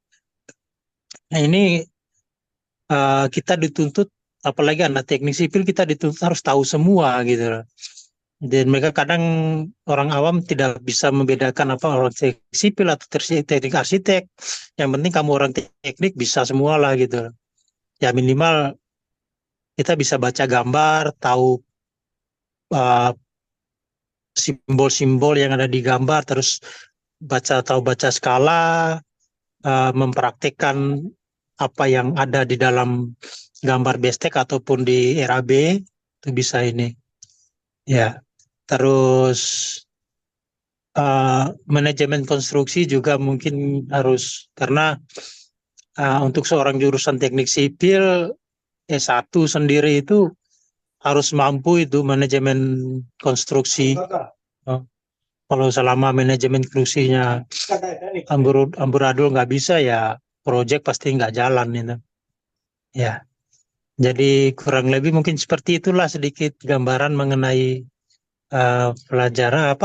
kita dituntut apalagi anak teknik sipil kita dituntut harus tahu semua gitu. Dan mereka kadang orang awam tidak bisa membedakan apa orang teknik sipil atau teknik arsitek. Yang penting kamu orang teknik bisa semua lah gitu. Ya minimal kita bisa baca gambar, tahu simbol-simbol yang ada di gambar, terus baca skala, mempraktikkan apa yang ada di dalam gambar bestek ataupun di RAB itu bisa ini. Ya, terus manajemen konstruksi juga mungkin harus karena untuk seorang jurusan teknik sipil S1 sendiri itu harus mampu itu manajemen konstruksi. Kalau selama manajemen konstruksinya amburadul nggak bisa ya proyek pasti nggak jalan itu. Ya, jadi kurang lebih mungkin seperti itulah sedikit gambaran mengenai pelajaran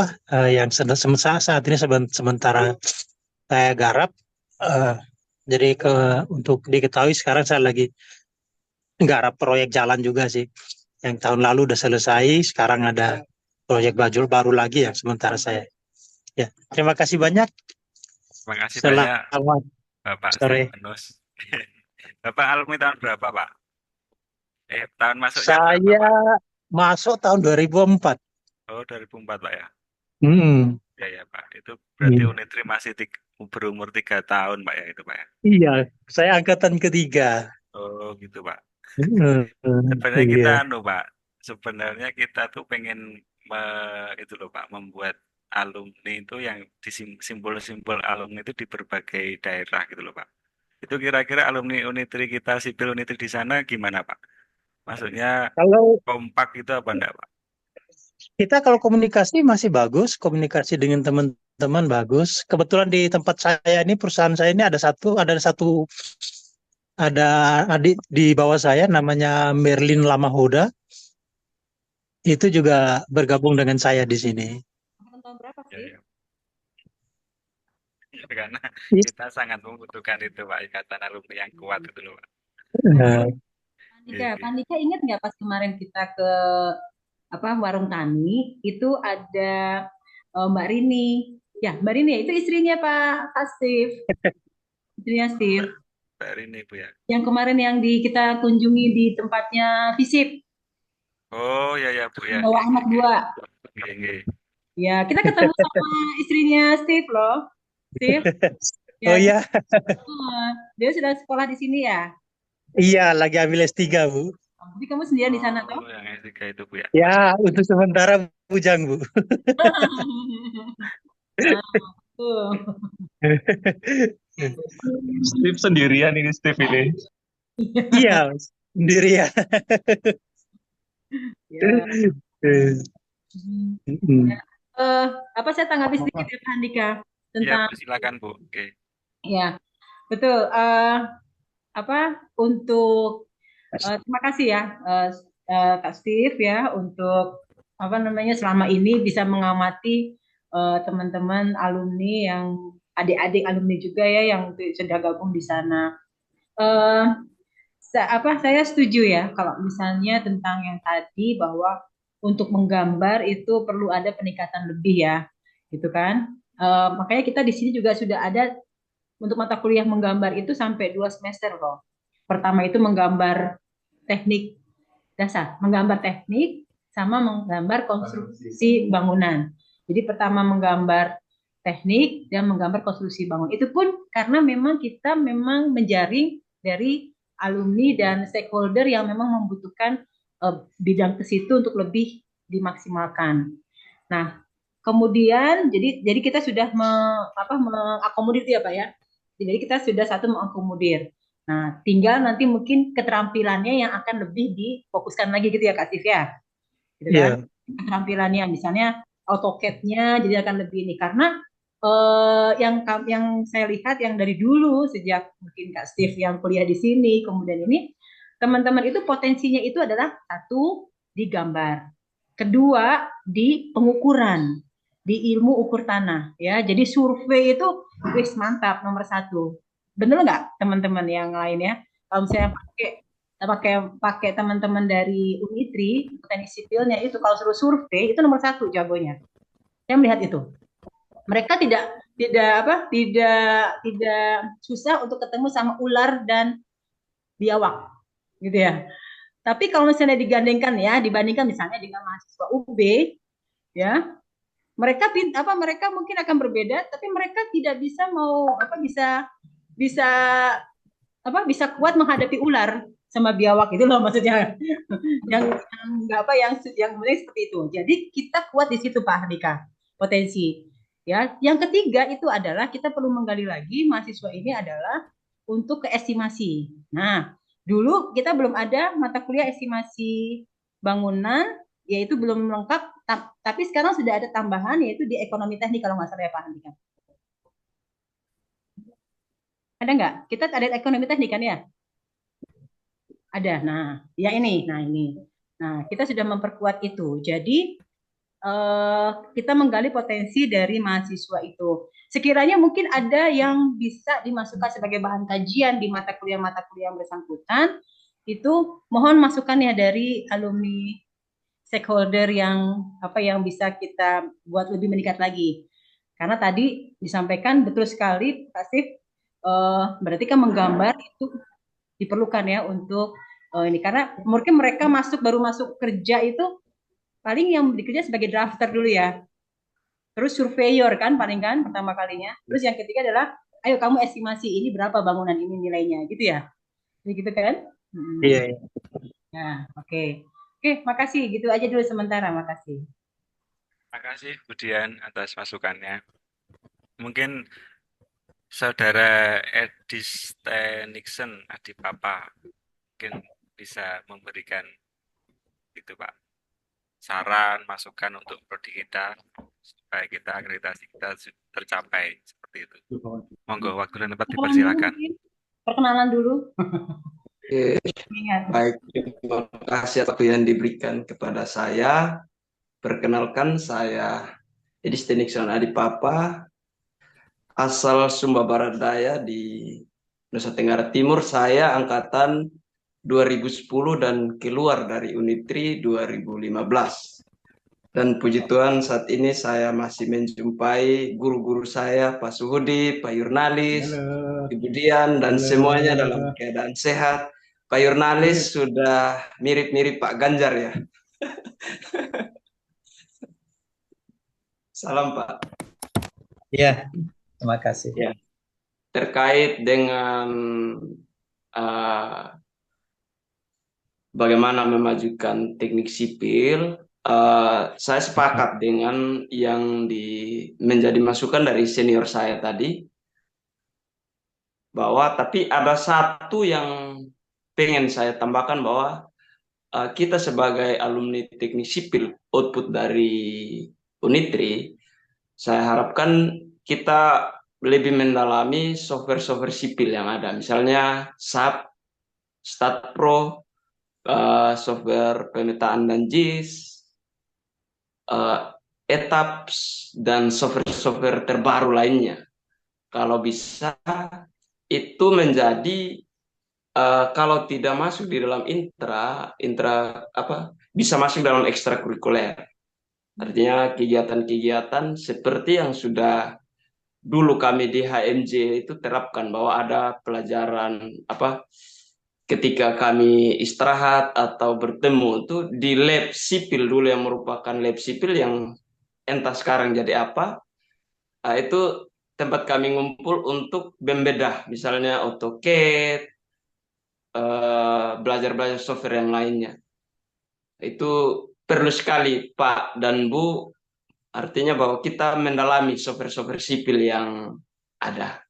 yang saat ini sementara saya garap. Jadi untuk diketahui sekarang saya lagi garap proyek jalan juga sih. Yang tahun lalu udah selesai, sekarang ada proyek baru lagi yang sementara saya. Ya, terima kasih banyak. Terima kasih banyak Selamat Bapak sore. Stefanus. Bapak alumni tahun berapa, Pak? Tahun masuknya Saya berapa, Pak? masuk tahun 2004. Oh, 2004, Pak ya. Ya, Pak. Itu berarti Unitri masih berumur 3 tahun, Pak ya, itu, Pak ya. Iya, saya angkatan ketiga. Oh, gitu, Pak. Iya. Sebenarnya Pak. Sebenarnya kita tuh pengen itu loh, Pak, membuat alumni itu yang simbol-simbol alumni itu di berbagai daerah gitu loh, Pak. Itu kira-kira alumni Unitri kita, sipil Unitri di sana gimana, Pak? Maksudnya Kalau kompak itu apa enggak, Pak? kita kalau komunikasi masih bagus, komunikasi dengan teman-teman bagus. Kebetulan di tempat saya ini, perusahaan saya ini ada adik di bawah saya namanya Merlin Lamahoda. Itu juga bergabung dengan saya di sini. Tahun berapa Ya, sih? ya. Ya, karena kita sangat membutuhkan itu, Pak, ikatan alumni yang kuat itu loh, Pak. Pak Andika ingat nggak pas kemarin kita ke warung tani itu ada Mbak Rini. Ya, Mbak Rini itu istrinya Pak Steve. Istrinya Steve. Mbak Rini, Bu ya. Yang kemarin yang kita kunjungi di tempatnya Visip. Oh, ya, Bu ya. Bawa anak 2. Ya, kita ketemu sama istrinya Steve loh. Steve. Ya, Oh iya. Dia sudah sekolah di sini ya? Iya, lagi ambil S3, Bu. Jadi kamu sendirian di sana toh? Oh, yang S3 itu Bu ya. Ya, untuk sementara bujang, Bu. Nah, tuh. Steve sendirian ini Steve ini. Iya, sendirian. Ya. Mm. Apa saya tanggapi sedikit ya Pak Andika Ya tentang Bu, silakan Bu. Oke. ya betul apa untuk terima kasih ya Kak Steve ya untuk apa namanya selama ini bisa mengamati teman-teman alumni yang adik-adik alumni juga ya yang sudah gabung di sana. Eh, saya setuju ya kalau misalnya tentang yang tadi bahwa untuk menggambar itu perlu ada peningkatan lebih ya, gitu kan? Makanya kita di sini juga sudah ada untuk mata kuliah menggambar itu sampai 2 semester loh. Pertama itu menggambar teknik dasar, menggambar teknik sama menggambar konstruksi bangunan. Jadi pertama menggambar teknik dan menggambar konstruksi bangunan. Itu pun karena memang kita memang menjaring dari alumni dan stakeholder yang memang membutuhkan bidang ke situ untuk lebih dimaksimalkan. Nah, kemudian jadi kita sudah mengakomodir ya Pak ya. Jadi kita sudah satu mengakomodir. Nah, tinggal nanti mungkin keterampilannya yang akan lebih difokuskan lagi gitu ya Kak Sif ya. Gitu kan? Iya. Keterampilannya misalnya AutoCAD-nya jadi akan lebih ini karena yang saya lihat yang dari dulu sejak mungkin Kak Steve yang kuliah di sini kemudian ini teman-teman itu potensinya itu adalah satu di gambar, kedua di pengukuran, di ilmu ukur tanah ya. Jadi survei itu wis mantap nomor satu. Bener nggak teman-teman yang lain ya? Kalau misalnya pakai teman-teman dari Unitri teknik sipilnya itu kalau suruh survei itu nomor satu jagonya. Saya melihat itu. Mereka tidak susah untuk ketemu sama ular dan biawak gitu ya. Tapi kalau misalnya dibandingkan misalnya dengan mahasiswa UB ya, mereka mungkin akan berbeda tapi mereka tidak bisa bisa bisa kuat menghadapi ular sama biawak itu loh maksudnya. yang nggak yang seperti itu. Jadi kita kuat di situ Pak Hardika, potensi. Ya, yang ketiga itu adalah kita perlu menggali lagi mahasiswa ini adalah untuk keestimasi. Nah, dulu kita belum ada mata kuliah estimasi bangunan, yaitu belum lengkap. Tapi sekarang sudah ada tambahan yaitu di ekonomi teknik kalau nggak salah ya Pak Andika. Ada nggak? Kita ada ekonomi teknik kan ya? Ada. Nah, ya ini. Nah, kita sudah memperkuat itu. Jadi kita menggali potensi dari mahasiswa itu. Sekiranya mungkin ada yang bisa dimasukkan sebagai bahan kajian di mata kuliah yang bersangkutan, itu mohon masukan ya dari alumni stakeholder yang bisa kita buat lebih meningkat lagi. Karena tadi disampaikan betul sekali, Pak Steve, berarti kan menggambar itu diperlukan ya untuk ini karena mungkin mereka baru masuk kerja itu paling yang bekerja sebagai drafter dulu ya. Terus surveyor kan paling kan pertama kalinya. Terus yang ketiga adalah ayo kamu estimasi ini berapa bangunan ini nilainya gitu ya. Begitu kan? Iya. Nah, oke. Oke, makasih. Gitu aja dulu sementara, makasih. Makasih Bu Dian atas masukannya. Mungkin Saudara Edis Nixon, adik Papa, mungkin bisa memberikan itu Pak, saran, masukan untuk prodi kita supaya kita akreditasi kita tercapai seperti itu. Monggo waktu dan tempat dipersilakan. Perkenalan dulu. Oke, baik, terima kasih waktu yang diberikan kepada saya. Perkenalkan, saya Edis Nixon Adipapa, asal Sumba Barat Daya di Nusa Tenggara Timur. Saya angkatan 2010 dan keluar dari Unitri 2015. Dan puji Tuhan saat ini saya masih menjumpai guru-guru saya, Pak Suhudi, Pak Yurnalis, Ibu Dian, dan semuanya dalam keadaan sehat. Pak Yurnalis sudah mirip-mirip Pak Ganjar ya. Salam Pak. Ya, terima kasih. Ya. Terkait dengan bagaimana memajukan teknik sipil, saya sepakat dengan yang menjadi masukan dari senior saya tadi, bahwa tapi ada satu yang pengen saya tambahkan, bahwa kita sebagai alumni teknik sipil output dari Unitri, saya harapkan kita lebih mendalami software-software sipil yang ada, misalnya SAP, StatPro, software pemetaan dan JIS, ETAPS, dan software-software terbaru lainnya. Kalau bisa itu menjadi kalau tidak masuk di dalam bisa masuk dalam ekstrakurikuler. Artinya kegiatan-kegiatan seperti yang sudah dulu kami di HMJ itu terapkan, bahwa ada pelajaran ketika kami istirahat atau bertemu itu di lab sipil dulu, yang merupakan lab sipil yang entah sekarang jadi apa. Itu tempat kami ngumpul untuk membedah, misalnya AutoCAD, belajar-belajar software yang lainnya. Itu perlu sekali Pak dan Bu, artinya bahwa kita mendalami software-software sipil yang ada.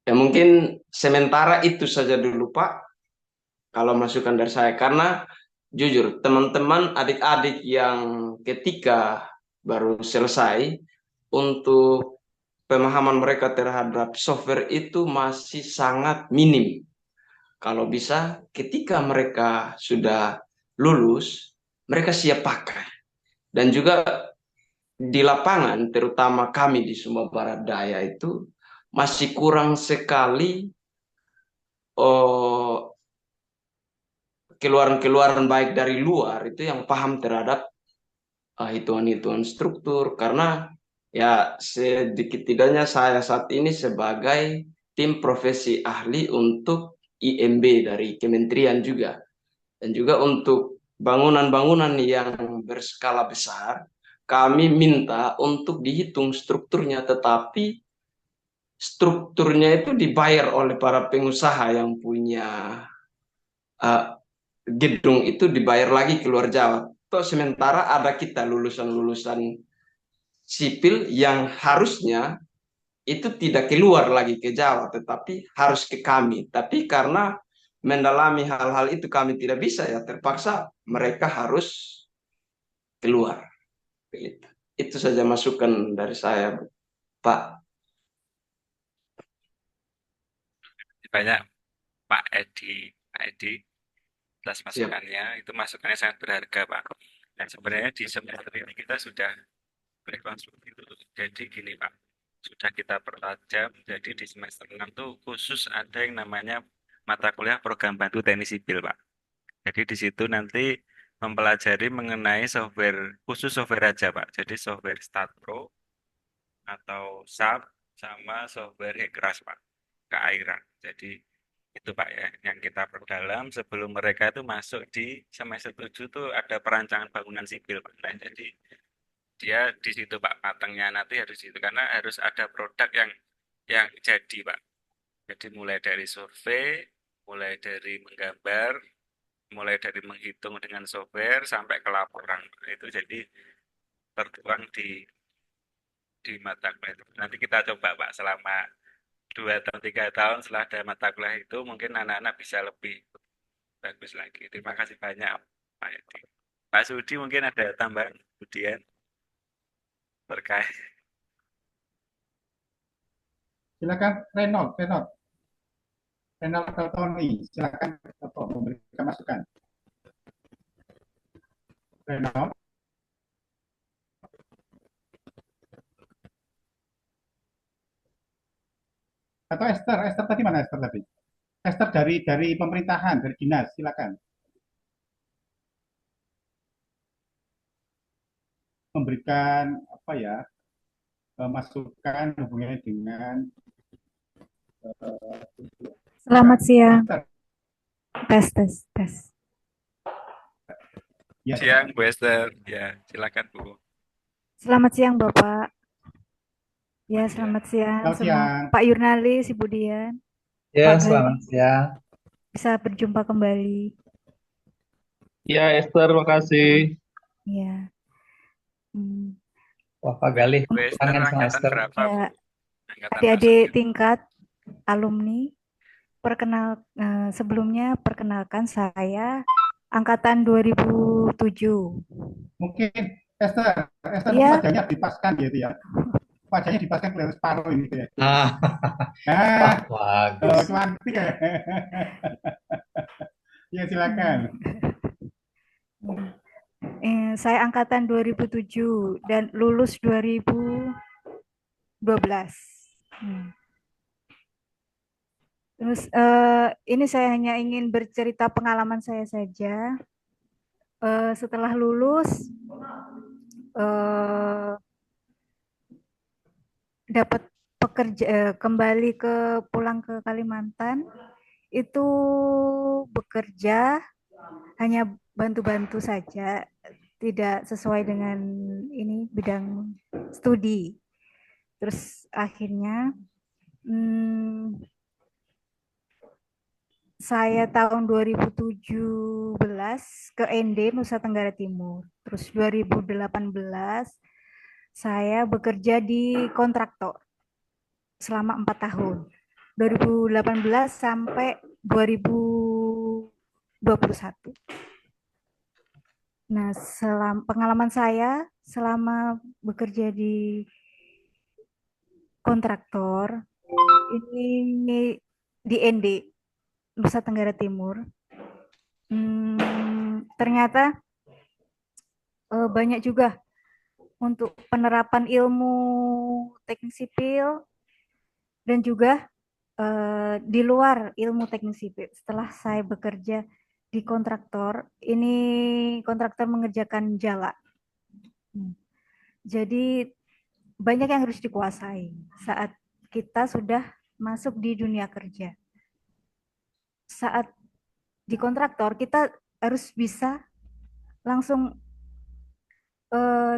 Ya mungkin sementara itu saja dulu Pak, kalau masukan dari saya. Karena jujur teman-teman adik-adik yang ketika baru selesai, untuk pemahaman mereka terhadap software itu masih sangat minim. Kalau bisa ketika mereka sudah lulus, mereka siap pakai. Dan juga di lapangan, terutama kami di Sumba Barat Daya itu masih kurang sekali keluaran-keluaran baik dari luar itu yang paham terhadap hitungan-hitungan struktur. Karena ya sedikit tidaknya saya saat ini sebagai tim profesi ahli untuk IMB dari kementerian juga. Dan juga untuk bangunan-bangunan yang berskala besar, kami minta untuk dihitung strukturnya, tetapi strukturnya itu dibayar oleh para pengusaha yang punya gedung, itu dibayar lagi keluar Jawa. Sementara ada kita lulusan-lulusan sipil yang harusnya itu tidak keluar lagi ke Jawa, tetapi harus ke kami. Tapi karena mendalami hal-hal itu kami tidak bisa, ya terpaksa mereka harus keluar. Itu saja masukan dari saya, Pak. Banyak Pak Edi atas masukannya. Itu masukannya sangat berharga Pak. Dan sebenarnya di semester ini kita sudah berkonstruksi dulu. Jadi gini Pak, sudah kita pertajam. Jadi di semester 6 tuh khusus ada yang namanya mata kuliah program bantu teknik sipil Pak. Jadi di situ nanti mempelajari mengenai software, khusus software aja Pak. Jadi software StatPro atau SAP sama software Hekras Pak, keairan. Jadi itu Pak ya, yang kita perdalam sebelum mereka itu masuk di semester 7 tuh ada perancangan bangunan sipil Pak. Nah, jadi dia di situ Pak, matangnya nanti harus itu, karena harus ada produk yang jadi Pak. Jadi mulai dari survei, mulai dari menggambar, mulai dari menghitung dengan software sampai ke laporan. Itu jadi tertuang di mata kuliah itu. Nanti kita coba Pak, selama 2 atau 3 tahun setelah ada mata kuliah itu mungkin anak-anak bisa lebih bagus lagi. Terima kasih banyak Pak Edi. Pak Sudi mungkin ada tambahan kemudian terkait. Silakan Reynold atau Tony, silakan memberikan masukan. Reynold. Atau Esther tadi mana Esther tadi? Esther dari pemerintahan, dari dinas, silakan. Memberikan masukan hubungannya dengan Selamat siang. Tes. Ya. Siang Bu Esther. Ya, silakan Bu. Selamat siang Bapak. Ya, selamat siang semua. Pak Yurnalis, Ibu Dian. Ya, selamat siang. bisa berjumpa kembali. Ya, Esther, makasih. Ya. Hmm. Wah, Pak Galih, Bu Esther kangen sama angkatan Esther. berapa, Bu? Ya, Angkatan adik-adik masuk. tingkat alumni, sebelumnya perkenalkan saya angkatan 2007. Mungkin Esther mungkin Iya, wajahnya dipaskan gitu ya. Wajahnya dipaskan kelihatan separuh ini gitu ya. Wah, bagus. Cantik ya. Ya silakan. Saya angkatan 2007 dan lulus 2012. Terus ini saya hanya ingin bercerita pengalaman saya saja. Setelah lulus, dapat pekerja, kembali pulang ke Kalimantan, itu bekerja hanya bantu-bantu saja, tidak sesuai dengan ini bidang studi. Terus akhirnya saya tahun 2017 ke ND Nusa Tenggara Timur. Terus 2018 saya bekerja di kontraktor selama 4 tahun. 2018 sampai 2021. Nah, pengalaman saya selama bekerja di kontraktor ini di ND Nusa Tenggara Timur, ternyata banyak juga untuk penerapan ilmu teknik sipil dan juga di luar ilmu teknik sipil. Setelah saya bekerja di kontraktor, ini kontraktor mengerjakan jala. Jadi banyak yang harus dikuasai saat kita sudah masuk di dunia kerja. Saat di kontraktor kita harus bisa langsung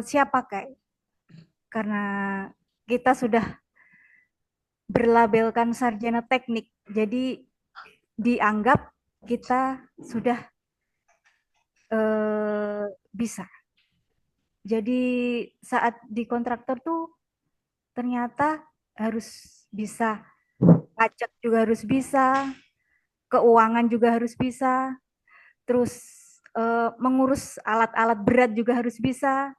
siap pakai karena kita sudah berlabelkan sarjana teknik, jadi dianggap kita sudah bisa. Jadi saat di kontraktor tuh ternyata harus bisa, pajak juga harus bisa, keuangan juga harus bisa, terus mengurus alat-alat berat juga harus bisa,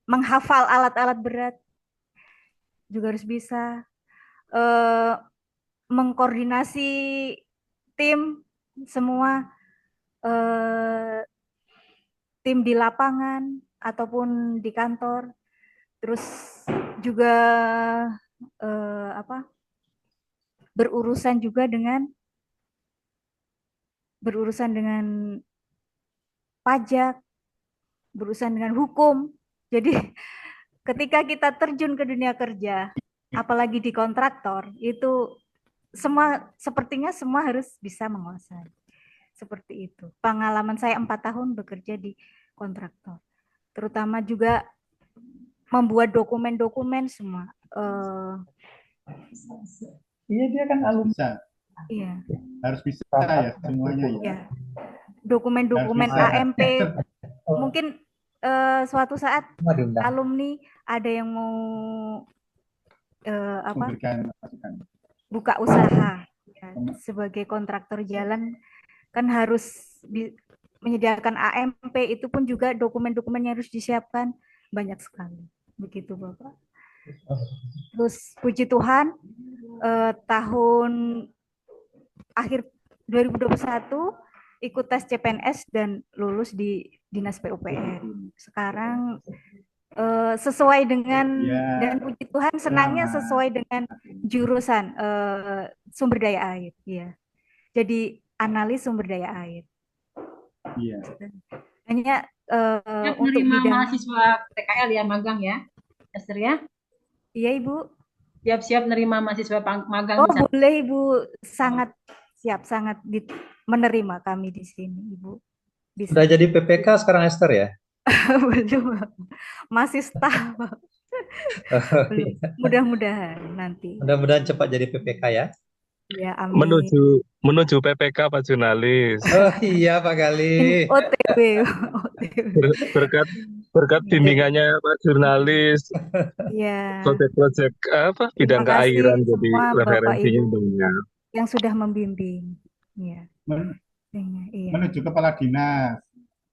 menghafal alat-alat berat juga harus bisa, mengkoordinasi tim semua, tim di lapangan ataupun di kantor, terus juga berurusan dengan pajak, berurusan dengan hukum. Jadi ketika kita terjun ke dunia kerja, apalagi di kontraktor, itu sepertinya semua harus bisa menguasai. Seperti itu. Pengalaman saya 4 tahun bekerja di kontraktor. Terutama juga membuat dokumen-dokumen semua. Iya, dia kan alumni. Iya. Harus bisa ya semuanya ya. Iya. Dokumen-dokumen AMP. Mungkin suatu saat alumni ada yang mau buka usaha ya, sebagai kontraktor jalan kan harus menyediakan AMP, itu pun juga dokumen-dokumennya harus disiapkan banyak sekali. Begitu Bapak. Terus puji Tuhan tahun akhir 2021 ikut tes CPNS dan lulus di Dinas PUPR. Sekarang sesuai dengan dan puji Tuhan senangnya sesuai dengan jurusan sumber daya air. Ya. Jadi analis sumber daya air. Iya. Hanya untuk bidang mahasiswa PKL ya, magang ya, Esther ya? Iya Ibu. Siap-siap nerima mahasiswa magang. Oh boleh Ibu, sangat siap, sangat menerima kami di sini Ibu. Bisa. Sudah jadi PPK sekarang Esther ya? Belum, masih staff. Oh, Belum. iya. Mudah-mudahan nanti. Mudah-mudahan cepat jadi PPK ya. Ya, amin. Menuju PPK Pak Jurnalis. Oh iya Pak Ini Galih. OTW, OTW. Berkat berkat bimbingannya Pak Jurnalis, Ya, proyek-proyek apa terima bidang kasih keairan jadi semua Bapak referensinya Ibu banyak. yang sudah membimbing. Ya, Men- iya. Menuju kepala dinas.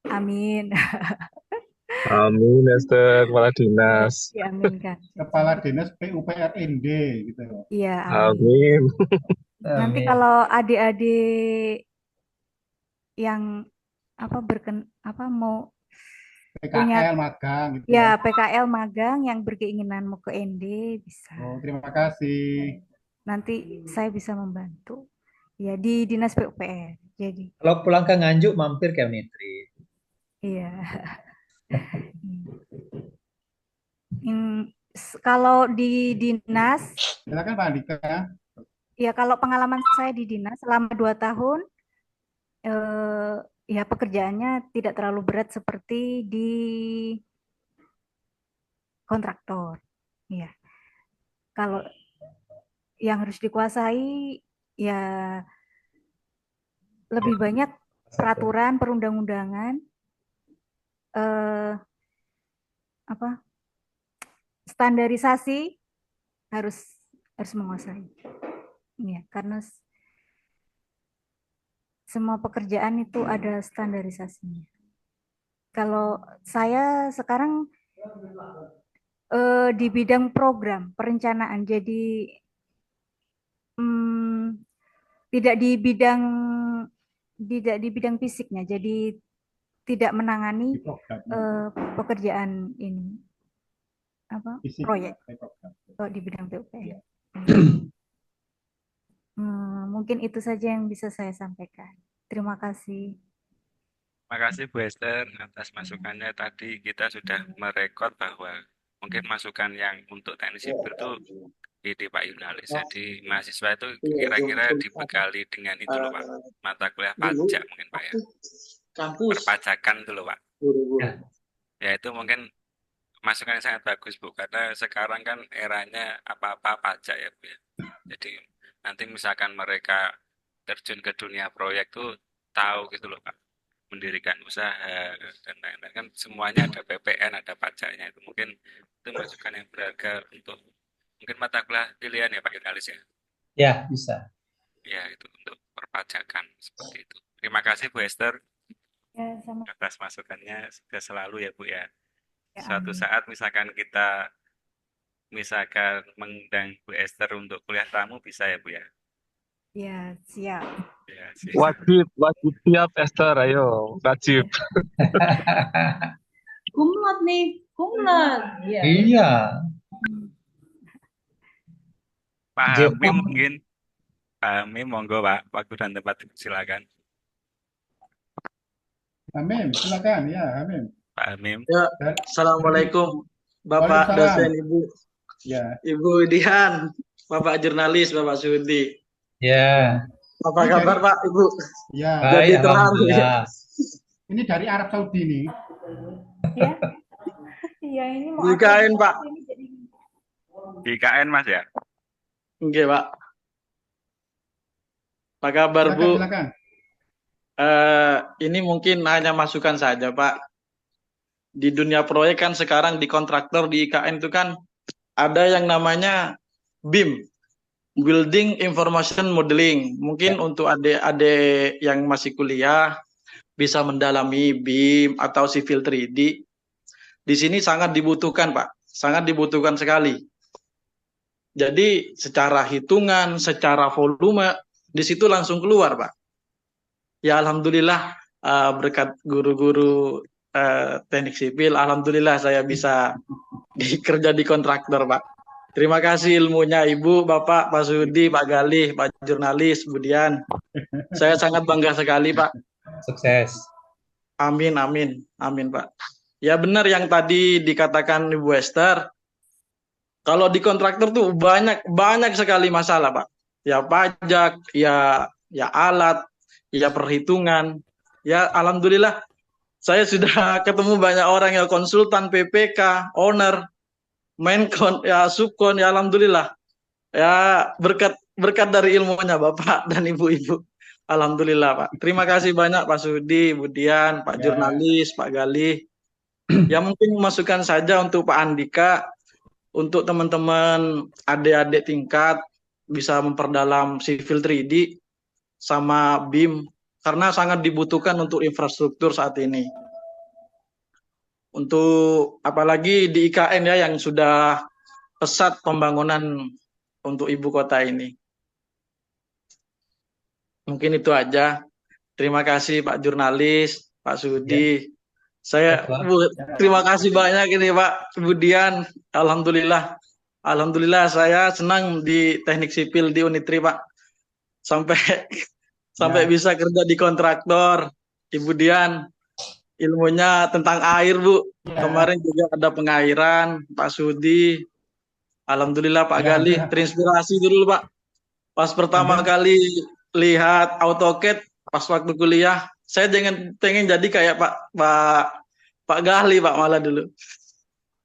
Amin. Amin, Esther, Kepala Dinas. Diaminkan. Kepala dinas PUPRND gitu. Iya, amin. Amin. Nanti Amin. kalau adik-adik yang mau punya PKL magang gitu ya PKL magang yang berkeinginan mau ke ND bisa. Oh, terima kasih. Nanti saya bisa membantu. Ya di Dinas PUPR. Jadi Kalau pulang ke Nganjuk mampir ke Unitri. iya. Kalau di dinas, Silakan Pak Andika. ya kalau pengalaman saya di dinas selama 2 tahun, ya pekerjaannya tidak terlalu berat seperti di kontraktor. Ya, kalau yang harus dikuasai ya lebih banyak peraturan perundang-undangan, standarisasi harus menguasai. Ya, karena semua pekerjaan itu ada standarisasinya. Kalau saya sekarang di bidang program perencanaan, jadi tidak di bidang fisiknya, jadi tidak menangani pekerjaan ini proyek di bidang PUPR. Mungkin itu saja yang bisa saya sampaikan. Terima kasih. Terima kasih Bu Esther atas masukannya. Tadi kita sudah merekod bahwa mungkin masukan yang untuk teknik sipil itu di Pak Jurnalis. Jadi mahasiswa itu kira-kira dibekali dengan itu loh Pak. Mata kuliah pajak mungkin Pak ya. Perpajakan itu loh Pak. Ya itu mungkin masukan yang sangat bagus Bu. Karena sekarang kan eranya apa-apa pajak ya Bu ya. Jadi nanti misalkan mereka terjun ke dunia proyek tuh tahu gitu loh Pak. Mendirikan usaha dan lain-lain kan semuanya ada PPN, ada pajaknya itu mungkin itu masukan yang berharga untuk mungkin mata kuliah pilihan ya Pak Jurnalis ya. Ya bisa. Ya itu untuk perpajakan seperti itu. Terima kasih Bu Esther atas masukannya, sudah selalu ya Bu ya. Suatu saat misalkan kita mengundang Bu Esther untuk kuliah tamu bisa ya Bu ya. Ya siap. Ya, wajib siap Esther, ayo wajib. Kumlot nih, kumlot. Iya. Pak Hamim mungkin. Pak Hamim monggo Pak, waktu dan tempat silakan. Hamim, silakan ya Hamim. Pak Hamim. Ya, Assalamualaikum Bapak dosen Ibu. Ya. Ibu Dian, Bapak jurnalis, Bapak Sudi. Ya. Apa kabar Pak Ibu? Ya. Jadi terharu ya. Ini dari Arab Saudi nih. Ya. Iya ini mau Di KN Pak. Di KN Mas ya? Oke Pak. Apa kabar Bu? Silakan. Ini mungkin hanya masukan saja Pak. Di dunia proyek kan sekarang di kontraktor di IKN itu kan ada yang namanya BIM. Building Information Modeling. Mungkin untuk adik-adik yang masih kuliah bisa mendalami BIM atau Civil 3D. Di sini sangat dibutuhkan, Pak. Sangat dibutuhkan sekali. Jadi secara hitungan, secara volume, di situ langsung keluar, Pak. Ya Alhamdulillah berkat guru-guru teknik sipil, Alhamdulillah saya bisa kerja di kontraktor, Pak. Terima kasih ilmunya Ibu, Bapak, Pak Sudi, Pak Galih, Pak jurnalis, Budian. Saya sangat bangga sekali, Pak. Sukses. Amin, amin, amin, Pak. Ya benar yang tadi dikatakan Ibu Esther. Kalau di kontraktor tuh banyak sekali masalah, Pak. Ya pajak, ya alat, ya perhitungan. Ya alhamdulillah saya sudah ketemu banyak orang yang konsultan, PPK, owner. mainkon, ya subkon, ya alhamdulillah. Ya berkat berkat dari ilmunya Bapak dan Ibu-ibu. Alhamdulillah Pak. Terima kasih banyak Pak Sudi, Budian, Pak Ya. Jurnalis, Pak Galih. Ya mungkin masukan saja untuk Pak Andika, untuk teman-teman adik-adik tingkat bisa memperdalam Civil 3D sama BIM karena sangat dibutuhkan untuk infrastruktur saat ini. Untuk apalagi di IKN ya yang sudah pesat pembangunan untuk ibu kota ini. Mungkin itu aja. Terima kasih Pak Jurnalis, Pak Sudi. Saya terima kasih banyak ini Pak Budian. Alhamdulillah. Alhamdulillah saya senang di Teknik Sipil di Unitri Pak. Sampai bisa kerja di kontraktor. Ibu Dian ilmunya tentang air Bu. Kemarin juga ada pengairan, Pak Sudi. Alhamdulillah Pak Galih terinspirasi dulu Pak. Pas pertama kali lihat AutoCAD pas waktu kuliah, saya pengen jadi kayak Pak Galih Pak malah dulu.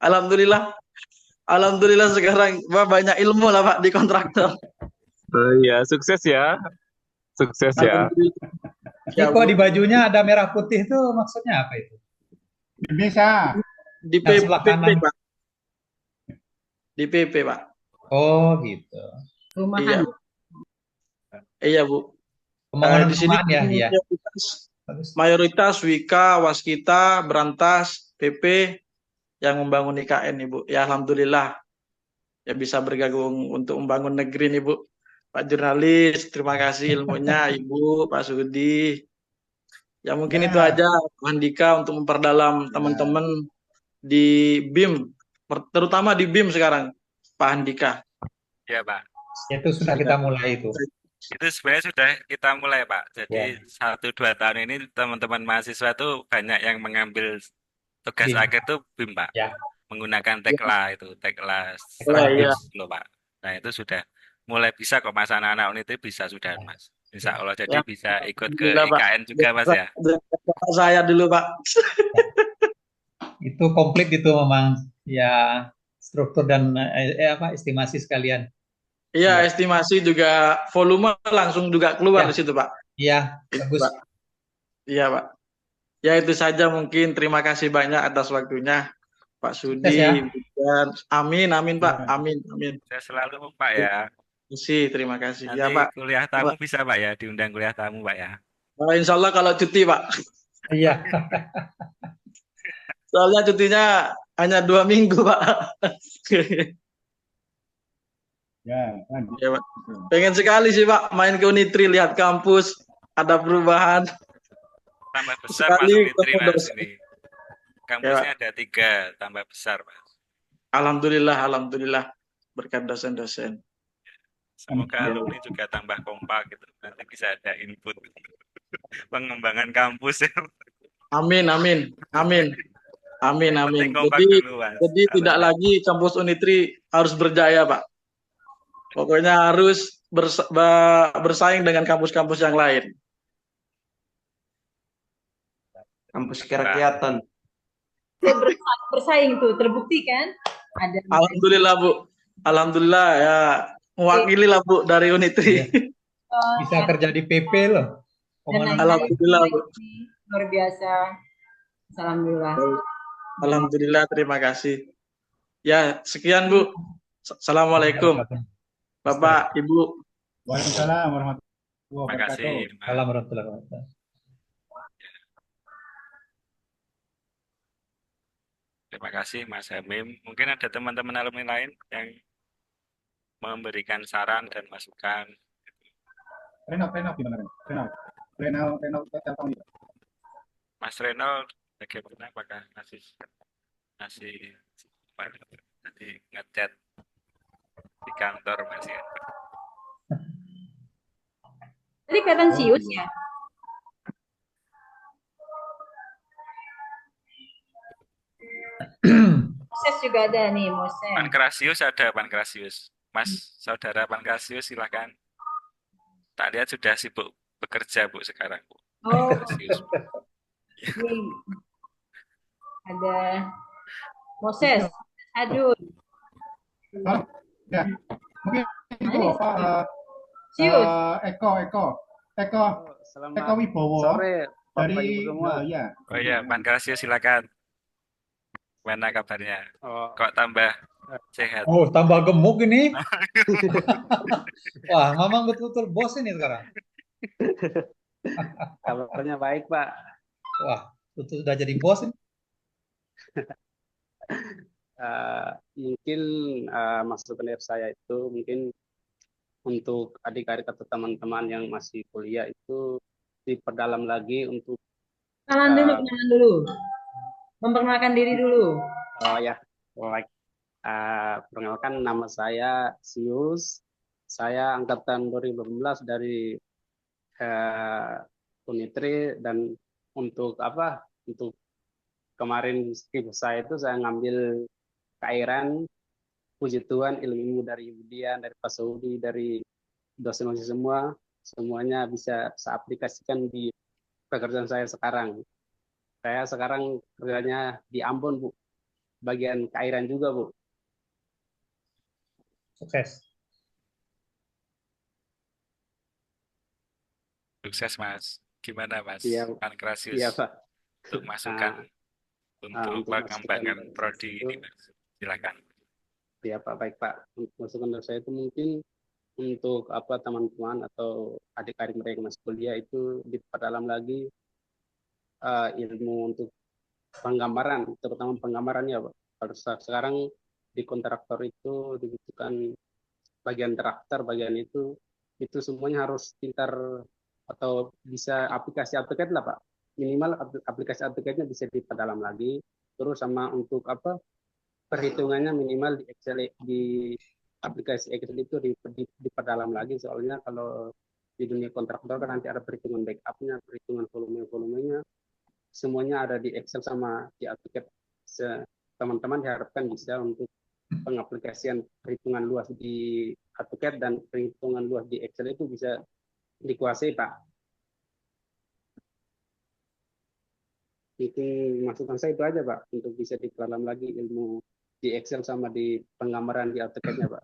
Alhamdulillah sekarang Pak banyak ilmu lah Pak di kontraktor. Oh iya, sukses ya. Sukses ya. Ini kok di bajunya ada merah putih itu maksudnya apa itu? Bisa. Di Yang sebelah PP kanan. Pak. Di PP Pak. Oh gitu. Iya. Iya Bu. Pembangunan Di sini perumahan ya. mayoritas Wika, Waskita, Berantas, PP yang membangun IKN Ibu. Ya alhamdulillah ya bisa bergabung untuk membangun negeri nih Bu. Pak Jurnalis, terima kasih ilmunya Ibu, Pak Sudi. Ya mungkin itu aja Pak Andika untuk memperdalam teman-teman di BIM, terutama di BIM sekarang, Pak Andika. Ya Pak. Itu sudah kita mulai itu. Itu sebenarnya sudah kita mulai Pak. Jadi 1-2 tahun ini teman-teman mahasiswa itu banyak yang mengambil tugas BIM. akhir tuh BIM Pak. Ya. Menggunakan Tekla itu, Tekla Iya. loh Pak. Nah itu sudah mulai bisa kok Mas anak-anak unit itu bisa sudah Mas. Insya Allah jadi Ya. bisa ikut ke Alhamdulillah, Pak. IKN juga Mas ya. Saya dulu Pak. Itu komplit itu memang ya struktur dan estimasi sekalian. Iya, estimasi juga volume langsung juga keluar di situ Pak. Iya, bagus. Pak. Iya Pak. Ya itu saja mungkin. Terima kasih banyak atas waktunya Pak Sudi. Dan amin Pak. Amin. Saya selalu Pak ya. Terima kasih. Nanti Ya Pak. kuliah tamu bisa Pak ya, diundang kuliah tamu Pak ya. Insya Allah kalau cuti Pak. Iya. Soalnya cutinya hanya 2 minggu Pak. Ya, Pak. Pengen sekali sih Pak main ke Unitri, lihat kampus, ada perubahan. Tambah besar Mas Unitri Mas ini. Kampusnya ada 3, tambah besar Mas. Alhamdulillah. Berkat dosen-dosen. Semoga alumni juga tambah kompak gitu. Nanti bisa ada input pengembangan kampus ya. Amin. Jadi tidak lagi kampus Unitri harus berjaya Pak. Pokoknya harus bersaing dengan kampus-kampus yang lain. Kampus kerakyatan. Bersaing tuh, terbukti kan? Ada. Alhamdulillah Bu. Alhamdulillah ya. Mewakili lah Bu dari Unitri. Bisa kerja di PP loh. Alhamdulillah Bu. Luar biasa. Alhamdulillah. Alhamdulillah, terima kasih. Ya, sekian Bu. Assalamualaikum. Bapak, Ibu. Waalaikumsalam warahmatullahi wabarakatuh. Waalaikumsalam warahmatullahi wabarakatuh. Terima kasih Mas Hamim. Mungkin ada teman-teman alumni lain yang memberikan saran dan masukan. Renal gimana Renal telepon juga. Mas Renal bagaimana, apakah masih ngechat di kantor masih? Tadi kelihatan sius ya. Moses juga ada nih, Moses. Pankrasius ada, Pankrasius. Mas, saudara Pankrasius silakan. Tak lihat sudah sibuk bekerja Bu sekarang Bu. Oh. Ini ada Moses. Aduh. Oh, ya, mungkin itu apa? Sius. Eko Selamat Wibowo sore Bapak dari Ibu semua. ya. Oh iya, Pak Ankrasius silakan. Gimana kabarnya? Oh, Kok tambah sehat? Oh, tambah gemuk ini. Wah, Mamang betul-betul bos ini sekarang. kabarnya baik Pak. Wah, betul sudah jadi bos ini. Mungkin masukan dari saya itu mungkin untuk adik-adik atau teman-teman yang masih kuliah itu diperdalam lagi untuk Kenalan dulu. Memperkenalkan diri dulu. oh ya, baik. Perkenalkan nama saya Sius. Saya angkatan 2018 dari Unitri dan untuk apa? Untuk kemarin skripsi saya itu saya ngambil keairan, puji Tuhan ilmu dari Ibu Dian, dari Pak Saudi, dari dosen-dosen semua, semuanya bisa saya aplikasikan di pekerjaan saya sekarang. Saya sekarang kerjanya di Ambon, Bu. Bagian keairan juga, Bu. Sukses. Sukses, Mas. Gimana, Mas? Iya, Ankrasius iya, Pak. untuk masukan untuk pengembangan prodi ini, Mas. Silakan. Iya, Pak. Baik, Pak. Masukan dari saya itu mungkin untuk apa teman-teman atau adik-adik mereka yang masih kuliah itu diperdalam lagi ilmu untuk penggambaran, terutama penggambarannya, Pak. Kalau sekarang di kontraktor itu dibutuhkan bagian traktor, bagian itu semuanya harus pintar atau bisa aplikasi AutoCAD lah, Pak. Minimal aplikasi AutoCAD-nya bisa diperdalam lagi. Terus sama untuk apa perhitungannya minimal di Excel, di aplikasi Excel itu diperdalam lagi. Soalnya kalau di dunia kontraktor kan nanti ada perhitungan backupnya, perhitungan volumenya, semuanya ada di Excel sama di AutoCAD. Teman-teman diharapkan bisa untuk pengaplikasian perhitungan luas di AutoCAD dan perhitungan luas di Excel itu bisa dikuasai, Pak. Itu masukan saya itu aja, Pak, untuk bisa diperdalam lagi ilmu di Excel sama di penggambaran di AutoCAD-nya, Pak.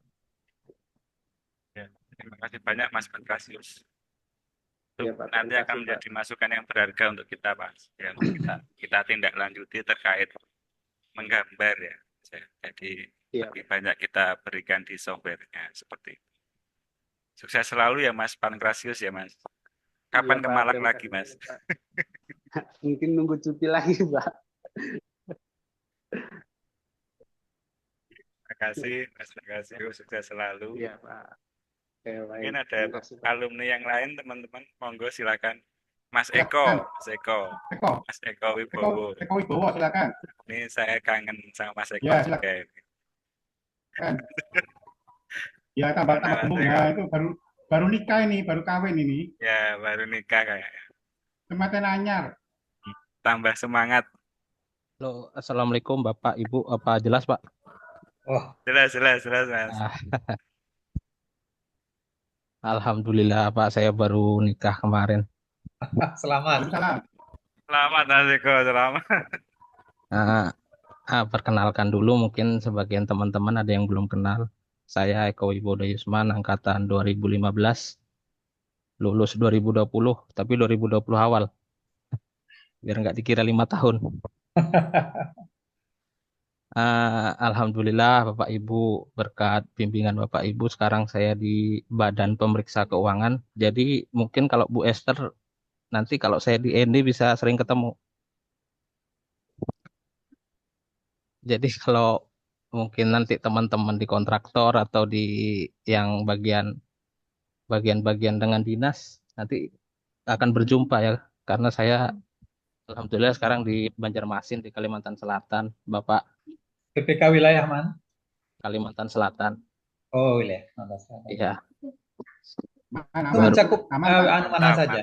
Ya, terima kasih banyak, Mas Ankrasius. Ya, Pak, Nanti akan menjadi masukan yang berharga untuk kita, Pak. Ya, kita tindak lanjuti terkait menggambar ya. Jadi lebih banyak kita berikan di softwarenya seperti itu. Sukses selalu ya, Mas Pankrasius ya, Mas. Kapan ke Malang lagi, Mas? Mungkin nunggu cuti lagi, Pak. Terima kasih, Mas Pankrasius. Sukses selalu. Iya, Pak. Mungkin ada alumni yang lain, teman-teman. Monggo silakan. Mas Eko, Mas Eko Wibowo. Eko Wibowo, silakan. Ini saya kangen sama Mas Eko Ya, juga. Ya, tambah gemuk ya, itu baru nikah ini, baru kawin ini. Ya, baru nikah kayaknya. Semakin anyar. Tambah semangat. Halo, Assalamualaikum Bapak, Ibu. Apa jelas, Pak? Oh, jelas, Mas. Alhamdulillah, Pak. Saya baru nikah kemarin. Selamat. Selamat, Mas Eko. Selamat. Perkenalkan dulu, mungkin sebagian teman-teman ada yang belum kenal. Saya Eko Wibowo Yusman, angkatan 2015. Lulus 2020, tapi 2020 awal. Biar nggak dikira 5 tahun. Alhamdulillah Bapak Ibu, berkat bimbingan Bapak Ibu sekarang saya di Badan Pemeriksa Keuangan. Jadi mungkin kalau Bu Esther nanti kalau saya di END bisa sering ketemu. Jadi kalau mungkin nanti teman-teman di kontraktor atau di yang bagian-bagian dengan dinas nanti akan berjumpa ya, karena saya alhamdulillah sekarang di Banjarmasin di Kalimantan Selatan, Bapak. PPK wilayah mana? Kalimantan Selatan. Oh, wilayah Kalimantan Selatan. Iya. Itu mencakup mana saja?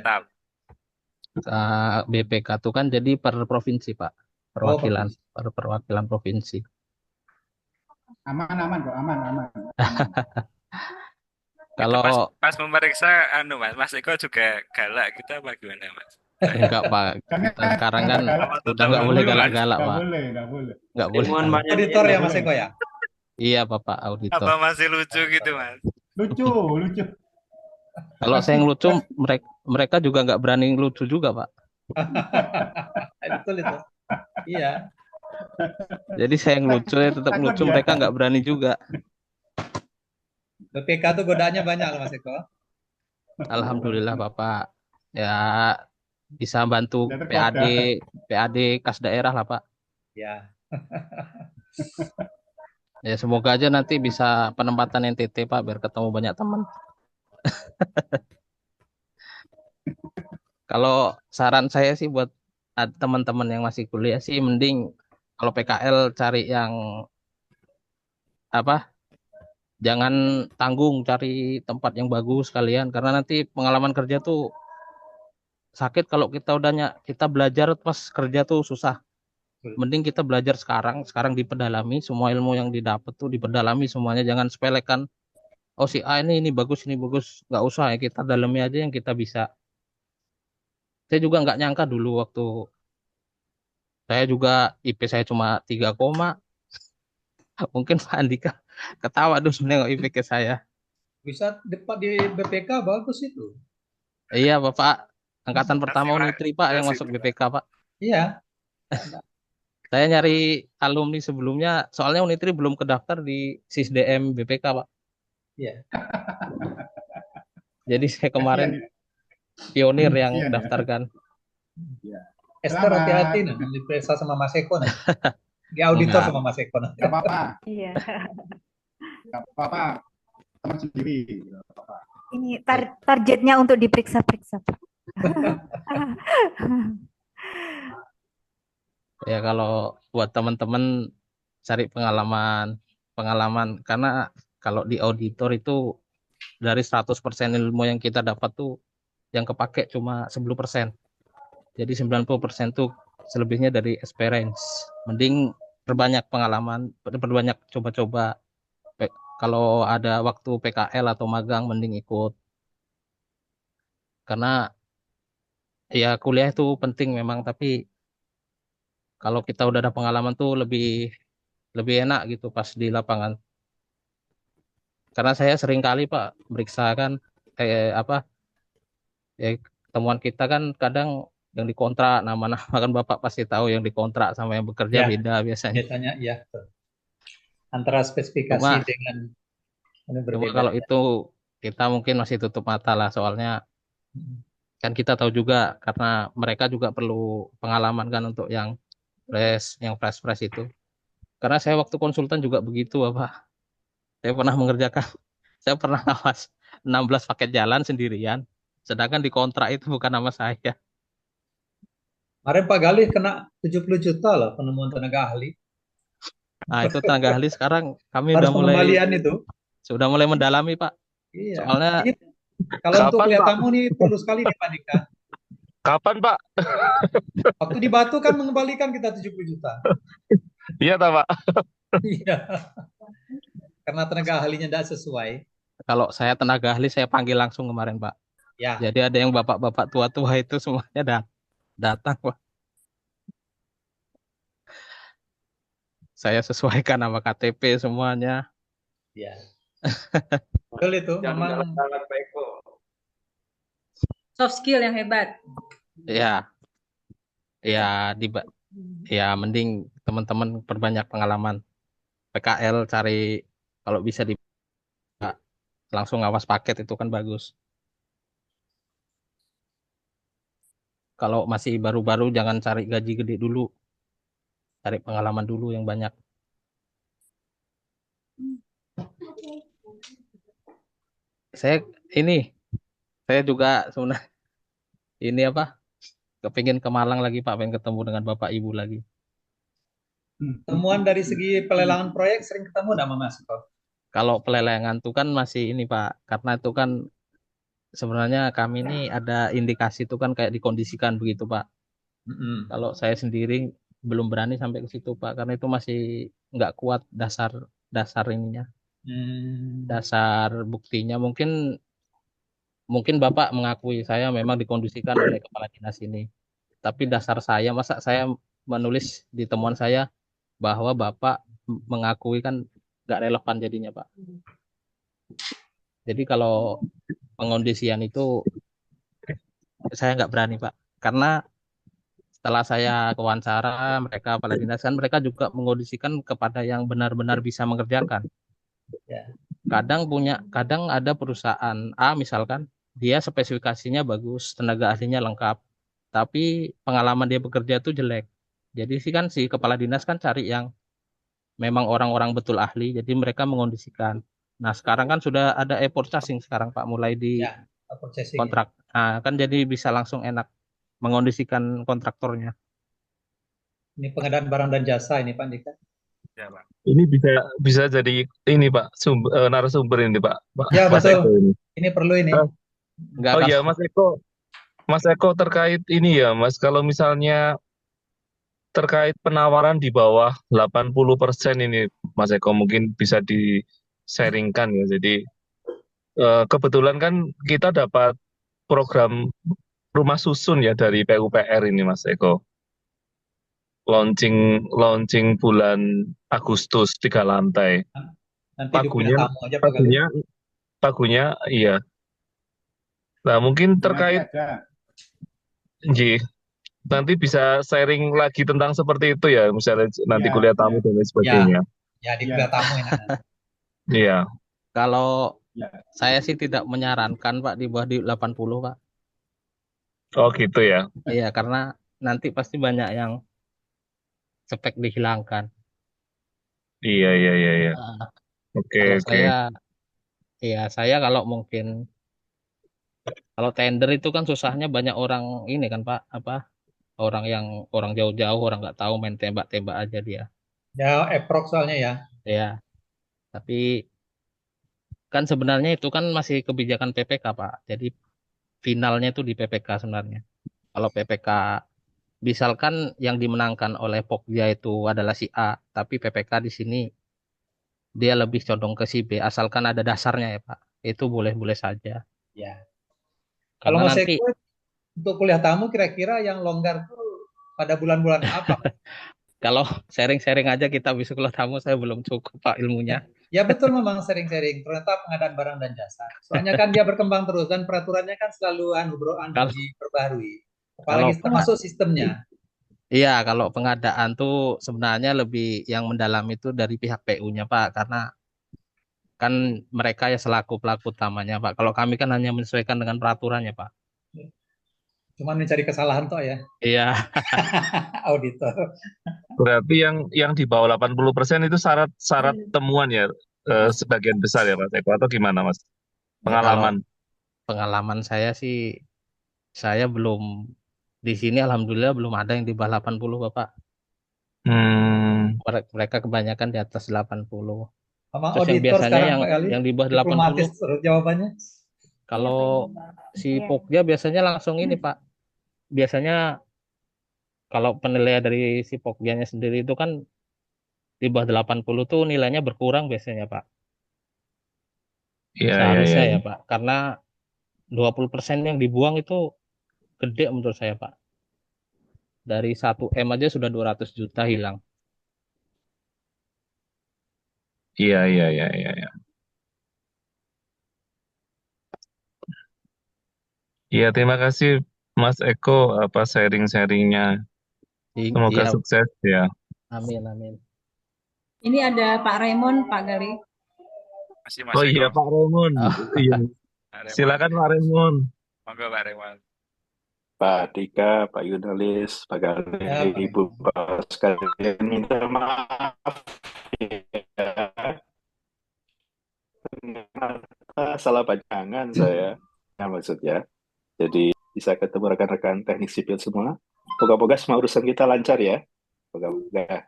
BPK itu kan jadi per provinsi, Pak. Perwakilan perwakilan provinsi. Aman kok, aman. Kalau pas memeriksa Mas Eko juga galak kita apa gimana, Mas? Enggak, Pak. Sekarang kan udah nggak boleh galak-galak, Pak. Nggak boleh. Nggak boleh. Auditor ya, Mas Eko ya? Iya, Bapak auditor. Apa masih lucu gitu, Mas? Lucu, lucu. Kalau saya Pasti, ngelucu, pasti. mereka juga nggak berani ngelucu juga, Pak. Betul itu. Iya. Jadi saya ngelucu, saya tetap Takut ngelucu, ya. mereka nggak berani juga. BPK tuh godaannya banyak loh Mas Eko. Alhamdulillah Bapak. Ya bisa bantu Udah tergoda. PAD kas daerah lah Pak. Ya. Ya semoga aja nanti bisa penempatan NTT Pak biar ketemu banyak teman. Kalau saran saya sih buat teman-teman yang masih kuliah sih mending kalau PKL cari yang apa? Jangan tanggung, cari tempat yang bagus kalian karena nanti pengalaman kerja tuh sakit kalau kita belajar pas kerja tuh susah. Mending kita belajar sekarang dipedalami, semua ilmu yang didapat tuh dipedalami semuanya, jangan sepelekan. Oh si A ini bagus, nggak usah ya, kita dalami aja yang kita bisa. Saya juga nggak nyangka dulu waktu saya juga IP saya cuma 3, mungkin Pak Andika ketawa dulu nengok IP ke saya. Bisa depan di BPK bagus itu. Iya Bapak, angkatan Makasih, pertama Pak. Unitri Pak yang Makasih, masuk Pak. BPK Pak. Iya. Saya nyari alumni sebelumnya, soalnya Unitri belum kedaftar di SISDM BPK Pak. Iya. Jadi saya Kasihan kemarin ya. pionir yang Kasihan ya. daftarkan. Ya. Esther Selamat. hati-hati nanti diperiksa sama Mas Eko nanti. Di auditor Enggak. sama Mas Eko nanti. Gak apa-apa. Iya. Gak apa-apa. Teman sendiri. Gak apa-apa. Ini targetnya untuk diperiksa-periksa. Ya kalau buat teman-teman cari pengalaman karena kalau di auditor itu dari 100% ilmu yang kita dapat tuh yang kepake cuma 10%. Jadi 90% tuh selebihnya dari experience. Mending perbanyak pengalaman, perbanyak coba-coba. Kalau ada waktu PKL atau magang mending ikut. Karena ya kuliah itu penting memang, tapi kalau kita udah ada pengalaman tuh lebih enak gitu pas di lapangan. Karena saya sering kali Pak meriksa kan temuan kita kan kadang yang dikontrak nama-nama kan Bapak pasti tahu yang dikontrak sama yang bekerja Ya. beda biasanya. Biasanya ya. Antara spesifikasi dengan ini Cuma berbeda. kalau itu kita mungkin masih tutup mata lah soalnya kan kita tahu juga karena mereka juga perlu pengalaman kan untuk yang fresh itu. Karena saya waktu konsultan juga begitu Bapak. Saya pernah ngawas 16 paket jalan sendirian, sedangkan di kontrak itu bukan nama saya. Kemarin Pak Galih kena 70 juta loh penemuan tenaga ahli. Nah itu tenaga ahli sekarang kami Harus udah mulai pengembalian itu. sudah mulai mendalami Pak. Iya. Soalnya Kalau untuk Kapan, kuliah Pak? tamu nih perlu sekali nih Pak Dika. Kapan, Pak? Waktu di Batu kan mengembalikan kita 70 juta. Iya, tak, Pak? Iya. Karena tenaga ahlinya tidak sesuai. kalau saya tenaga ahli saya panggil langsung kemarin Pak. Ya. Jadi ada yang bapak-bapak tua-tua itu semuanya datang Pak. Saya sesuaikan nama KTP semuanya. Ya. Betul itu. Memang Soft skill yang hebat. Ya. Ya mending teman-teman perbanyak pengalaman. PKL cari kalau bisa langsung ngawas paket itu kan bagus. Kalau masih baru-baru jangan cari gaji gede dulu. Cari pengalaman dulu yang banyak. Saya juga sebenarnya kepingin ke Malang lagi Pak, pengen ketemu dengan Bapak Ibu lagi. temuan dari segi pelelangan proyek sering ketemu sama Mas Eko? Kalau pelelangan itu kan masih ini Pak, karena itu kan sebenarnya kami ini ada indikasi itu kan kayak dikondisikan begitu Pak. Kalau saya sendiri belum berani sampai ke situ Pak, karena itu masih nggak kuat dasar ininya. Dasar buktinya mungkin Bapak mengakui saya memang dikondisikan oleh kepala dinas ini. Tapi dasar masa saya menulis di temuan saya bahwa Bapak mengakui kan nggak relevan jadinya Pak. Jadi kalau pengondisian itu saya nggak berani Pak, karena setelah saya kewawancara mereka kepala dinas kan mereka juga mengondisikan kepada yang benar-benar bisa mengerjakan. Ya. Kadang ada perusahaan A misalkan dia spesifikasinya bagus, tenaga ahlinya lengkap, tapi pengalaman dia bekerja itu jelek. Jadi si kepala dinas kan cari yang memang orang-orang betul ahli, jadi mereka mengondisikan. Nah sekarang kan sudah ada e-purchasing sekarang Pak, mulai di Ya, purchasing. kontrak. Nah kan jadi bisa langsung enak mengondisikan kontraktornya. Ini pengadaan barang dan jasa ini Pak Andika. Ya, Pak. Ini bisa jadi ini Pak, narasumber ini Pak. Ya Mas betul. Eko ini. Ini perlu ini. Nggak Oh akan iya Mas Eko terkait ini ya Mas, kalau misalnya terkait penawaran di bawah 80% ini Mas Eko mungkin bisa di-sharingkan ya. Jadi kebetulan kan kita dapat program rumah susun ya dari PUPR ini Mas Eko. Launching bulan Agustus 3 lantai. Nanti punya tamu aja Pak Gali. Pagunya iya. Nah, mungkin terkait nanti bisa sharing lagi tentang seperti itu ya, misalnya nanti kuliah tamu dan lain sebagainya. Ya, di kuliah tamu enak. Iya. Kalau saya sih tidak menyarankan Pak di bawah 80 Pak. Oh gitu ya. Iya, karena nanti pasti banyak yang spek dihilangkan. Iya. Oke. Saya kalau mungkin kalau tender itu kan susahnya banyak orang ini kan Pak, orang jauh-jauh, orang nggak tahu, main tembak-tembak aja dia. Ya, approach soalnya ya. Ya, tapi kan sebenarnya itu kan masih kebijakan PPK Pak. Jadi finalnya itu di PPK sebenarnya. Kalau PPK misalkan yang dimenangkan oleh Pokja itu adalah si A, tapi PPK di sini dia lebih condong ke si B, asalkan ada dasarnya ya Pak. Itu boleh-boleh saja. Ya. Karena Kalau Mas nanti Eko untuk kuliah tamu kira-kira yang longgar tuh pada bulan-bulan apa? kalau sharing-sharing aja kita bisa kuliah tamu, saya belum cukup Pak ilmunya. Ya betul, memang sharing-sharing. Ternyata pengadaan barang dan jasa. Soalnya kan dia berkembang terus dan peraturannya kan selalu diperbarui. Apalagi termasuk sistemnya. Iya, kalau pengadaan tuh sebenarnya lebih yang mendalam itu dari pihak PU-nya Pak, karena kan mereka ya selaku pelaku utamanya Pak. Kalau kami kan hanya menyesuaikan dengan peraturannya Pak. Cuman mencari kesalahan toh ya. Iya. Auditor. Berarti yang di bawah 80% itu syarat temuan ya sebagian besar ya Mas Eko, atau gimana Mas? Pengalaman. Pengalaman saya sih, saya belum di sini alhamdulillah belum ada yang di bawah 80 Bapak. Mereka kebanyakan di atas 80. Terus yang biasanya yang di bawah 80 jawabannya. Kalau si Pokja biasanya langsung ini Pak. Biasanya kalau penilaian dari si Pogjanya sendiri itu kan di bawah 80 tuh nilainya berkurang biasanya Pak. Seharusnya ya Pak. Karena 20% yang dibuang itu gede menurut saya Pak. Dari 1 M aja sudah 200 juta hilang. Iya. Iya, terima kasih Mas Eko sharing-sharingnya. Semoga sukses ya. Amin. Ini ada Pak Raymond, Pak Gali. Oh iya Pak Raymond. Iya. Silakan Pak Raymond. Monggo Pak Raymond. Pak Dika, Pak Yunalis, Pak Gali, Ibu Bapak sekalian, minta maaf ya. Salah pajangan saya, maksudnya. Jadi bisa ketemu rekan-rekan teknik sipil semua. Moga-moga semua urusan kita lancar ya. Moga-moga.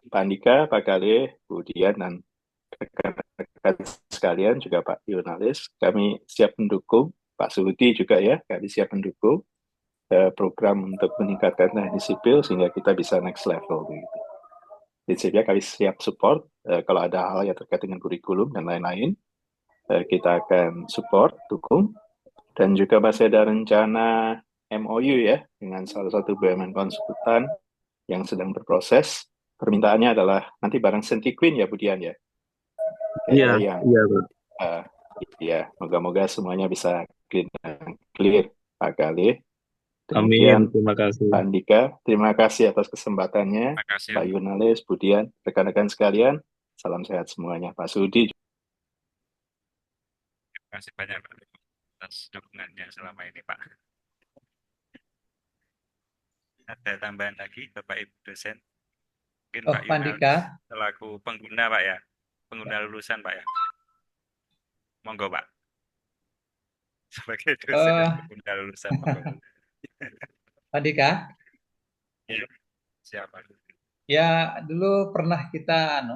Pak Andika, Pak Gali, Bu Dian, dan rekan-rekan sekalian, juga Pak Yunalis, kami siap mendukung. Pak Sudi juga ya, kami siap mendukung program untuk meningkatkan teknik sipil sehingga kita bisa next level begitu. Prinsipnya kami siap support kalau ada hal yang terkait dengan kurikulum dan lain-lain, kita akan support, dukung, dan juga masih ada rencana MOU ya dengan salah satu BUMN konsultan yang sedang berproses permintaannya adalah nanti bareng Senti Queen ya Budian ya. Iya, Yang iya, Bro. ya, moga-moga semuanya bisa clear Pak Galih. Amin, Demikian terima kasih. Pak Andika, terima kasih atas kesempatannya. Terima kasih. Pak Yunalis, Budian, rekan-rekan sekalian, salam sehat semuanya. Pak Sudi. Terima kasih banyak Pak atas dukungannya selama ini Pak. Ada tambahan lagi Bapak Ibu dosen? Mungkin Oh, Pak Pak Yunalis Andika. selaku pengguna Pak ya, pengguna lulusan Pak ya. Monggo Pak. Sebagai dosen dan pengguna lulusan monggo. Pak Andika. Ya, siapa? Ya, dulu pernah kita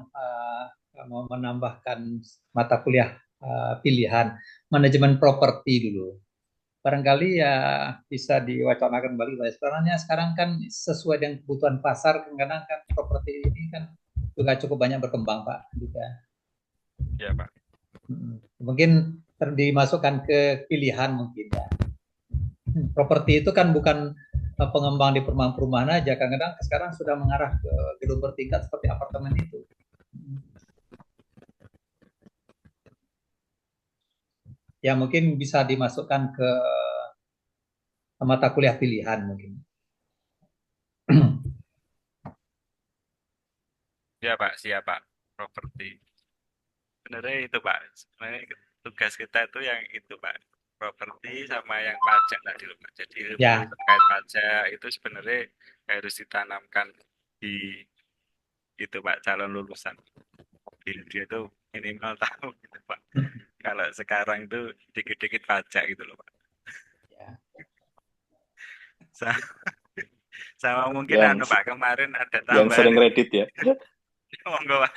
mau menambahkan mata kuliah pilihan manajemen properti dulu. Barangkali ya bisa diwacanakan kembali. Sekarang kan sesuai dengan kebutuhan pasar, kadang-kadang kan properti ini kan juga cukup banyak berkembang, Pak Andika. Ya Pak. Mungkin dimasukkan ke pilihan mungkin ya. Properti itu kan bukan pengembang di perumahan-perumahan aja, kadang-kadang sekarang sudah mengarah ke gedung bertingkat seperti apartemen itu. Ya mungkin bisa dimasukkan ke mata kuliah pilihan mungkin. Ya Pak, siap Pak. Properti. Sebenarnya itu Pak, sebenarnya tugas kita itu yang itu Pak. Properti sama yang pajak tadi loh Pak. Jadi ilmu Ya. terkait pajak itu sebenarnya harus ditanamkan di itu Pak, calon lulusan. Dia tuh minimal tahu gitu Pak. Kalau sekarang itu dikit-dikit pajak gitu loh Pak. Ya. Sama mungkin Pak kemarin ada tambahan. Yang sering Reddit ya. Monggo Pak.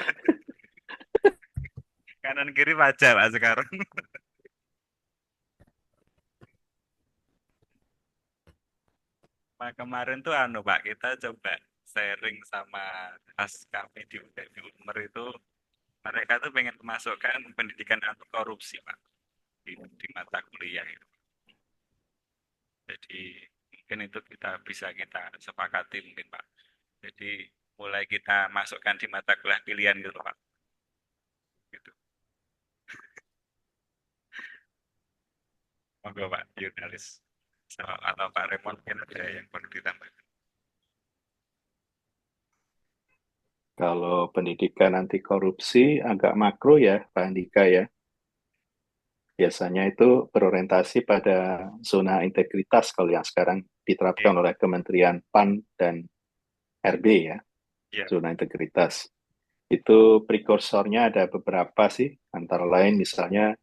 Kanan kiri pajak Pak sekarang. Pak kemarin tuh Pak kita coba sharing sama as kami di Unmer itu mereka tuh pengen memasukkan pendidikan anti korupsi Pak di mata kuliah itu. Jadi mungkin itu kita sepakati mungkin Pak. Jadi mulai kita masukkan di mata kuliah pilihan gitu Pak. Gitu. Monggo Pak Yunalis atau Pak Raymond mungkin ada yang perlu ditambahkan. Kalau pendidikan anti korupsi agak makro ya Pak Andika ya. Biasanya itu berorientasi pada zona integritas kalau yang sekarang diterapkan oleh Kementerian PAN dan RB ya. Zona integritas. Itu prekursornya ada beberapa sih, antara lain misalnya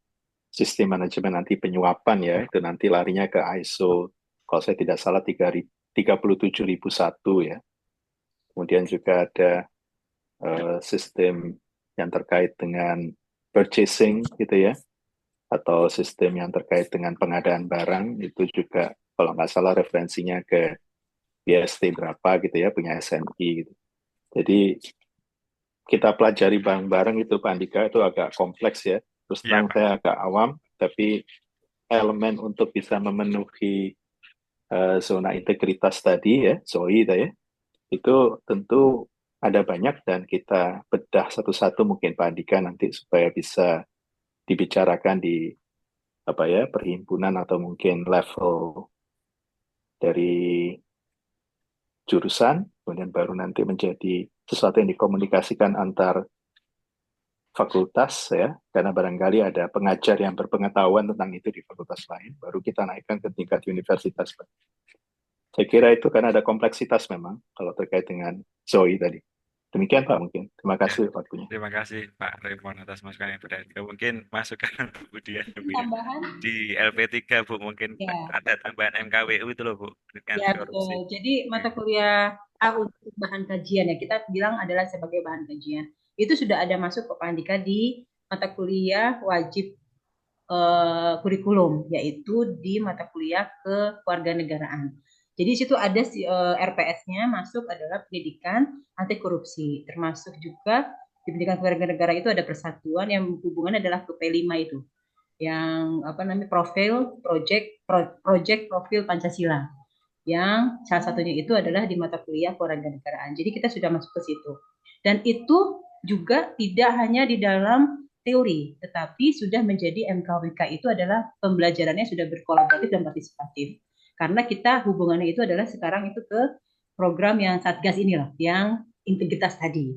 sistem manajemen anti penyuapan ya, itu nanti larinya ke ISO, kalau saya tidak salah 37001 ya. Kemudian juga ada sistem yang terkait dengan purchasing gitu ya, atau sistem yang terkait dengan pengadaan barang, itu juga kalau nggak salah referensinya ke BST berapa gitu ya, punya SNI gitu. Jadi kita pelajari bareng-bareng itu Pak Andika, itu agak kompleks ya. Terus terang saya agak awam, tapi elemen untuk bisa memenuhi zona integritas tadi ya, ZOI tadi ya, itu tentu ada banyak dan kita bedah satu-satu mungkin Pak Andika nanti supaya bisa dibicarakan di perhimpunan atau mungkin level dari jurusan, kemudian baru nanti menjadi sesuatu yang dikomunikasikan antar fakultas ya, karena barangkali ada pengajar yang berpengetahuan tentang itu di fakultas lain, baru kita naikkan ke tingkat universitas. Saya kira itu karena ada kompleksitas memang kalau terkait dengan ZOI tadi. Demikian Pak mungkin. Terima kasih waktunya. Terima kasih Pak Raymond atas masukan yang berharga. Mungkin masukan Bu Dian Tambahan di LP3 Bu, mungkin ada tambahan MKWU itu loh Bu. Ya betul. Jadi mata kuliah untuk bahan kajian ya kita bilang adalah sebagai bahan kajian. Itu sudah ada masuk ke Pak Andika di mata kuliah wajib kurikulum, yaitu di mata kuliah kewarganegaraan. Jadi di situ ada RPS-nya masuk adalah pendidikan anti korupsi, termasuk juga di pendidikan kewarganegaraan itu ada persatuan yang hubungannya adalah ke P5 itu, yang profil project profil Pancasila, yang salah satunya itu adalah di mata kuliah kewarganegaraan. Jadi kita sudah masuk ke situ. Dan itu juga tidak hanya di dalam teori, tetapi sudah menjadi MKWK itu adalah pembelajarannya sudah berkolaboratif dan partisipatif. Karena kita hubungannya itu adalah sekarang itu ke program yang Satgas inilah, yang integritas tadi.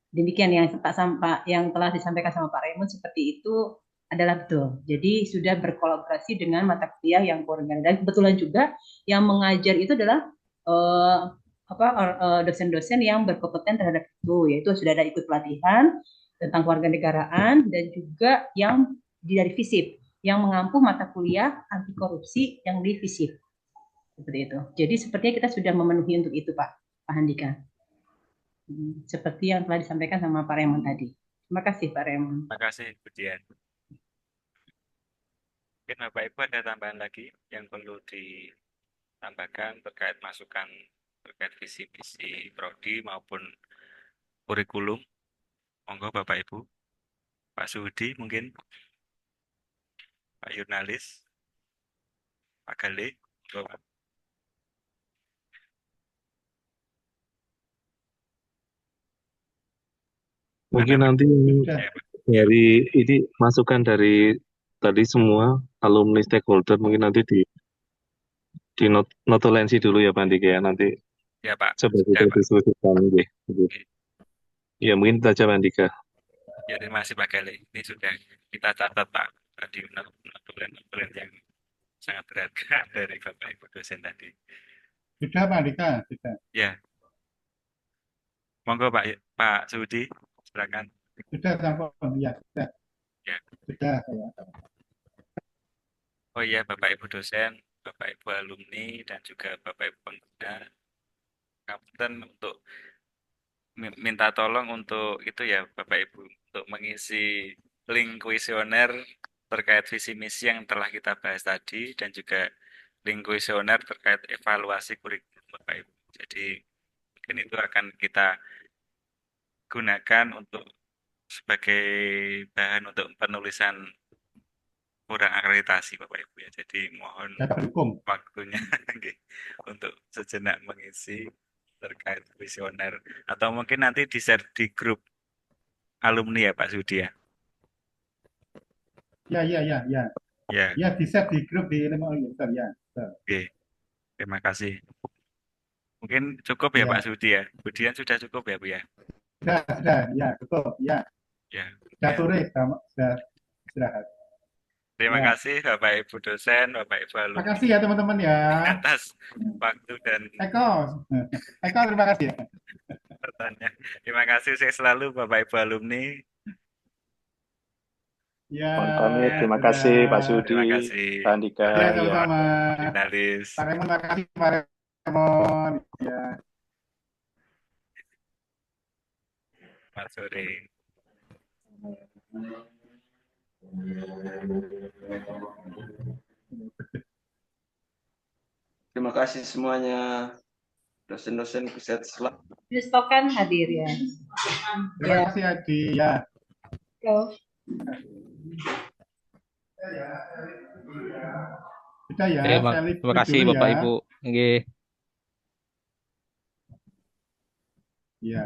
Demikian yang telah disampaikan sama Pak Raymond seperti itu adalah betul. Jadi sudah berkolaborasi dengan mata kuliah yang koordinator. Dan kebetulan juga yang mengajar itu adalah dosen-dosen yang berkompeten terhadap itu, yaitu sudah ada ikut pelatihan tentang kewarganegaraan dan juga yang dari FISIP yang mengampu mata kuliah anti korupsi yang di FISIP. Seperti itu. Jadi sepertinya kita sudah memenuhi untuk itu, Pak Handika. Seperti yang telah disampaikan sama Pak Raymond tadi. Terima kasih, Pak Raymond. Terima kasih, Bu Dian. Mungkin Bapak Ibu ada tambahan lagi yang perlu ditambahkan terkait masukan terkait visi misi prodi maupun kurikulum. Monggo Bapak Ibu. Pak Suhudi mungkin, Pak Yurnalis, Pak Galih. Mungkin nanti dari ini masukan dari tadi semua alumni stakeholder mungkin nanti di notulensi dulu ya Pak Andika ya, nanti ya Pak. coba kita diskusikan ya, mungkin itu aja Pak Andika. Ya, terima kasih Pak Galih. Ini sudah kita catat Pak tadi notulen yang sangat berharga dari Bapak Ibu dosen tadi. Sudah Pak Andika, sudah. Ya. Monggo Pak Suhudi, silakan. Sudah sampai ya, sudah. Ya. Sudah. Oh iya, Bapak Ibu dosen, Bapak Ibu alumni dan juga Bapak Ibu pengguna, Kapten untuk minta tolong untuk itu ya Bapak Ibu untuk mengisi link kuesioner terkait visi misi yang telah kita bahas tadi dan juga link kuesioner terkait evaluasi kurikulum Bapak Ibu. Jadi mungkin itu akan kita gunakan untuk sebagai bahan untuk penulisan kurang akreditasi Bapak Ibu ya. Jadi mohon waktunya untuk sejenak mengisi terkait kuesioner atau mungkin nanti di-share di grup alumni ya Pak Sudi ya. Ya. Ya, di-share di grup di ilmu ya. Oke. Terima kasih. Mungkin cukup ya Pak Sudi ya. Budian sudah cukup ya Bu ya. Sudah, ya cukup ya. Ya. Sudah sore, sudah istirahat. Terima kasih Bapak Ibu dosen, Bapak Ibu alumni. Terima kasih ya teman-teman ya. Atas waktu dan Eko, terima kasih ya. Terima kasih saya selalu Bapak Ibu alumni. Ya. Terima kasih Pak Sudi, Pak Andika. Ya, sama-sama. Jurnalis. Pak Raymond, terima kasih Pak Raymond. Ya. Selamat sore. Terima kasih semuanya. Dosen-dosen kesehatan selalu. Yustokan hadir ya. Terima kasih Adi ya. Sudah ya. Terima kasih Bapak Ibu. Nggih. Iya.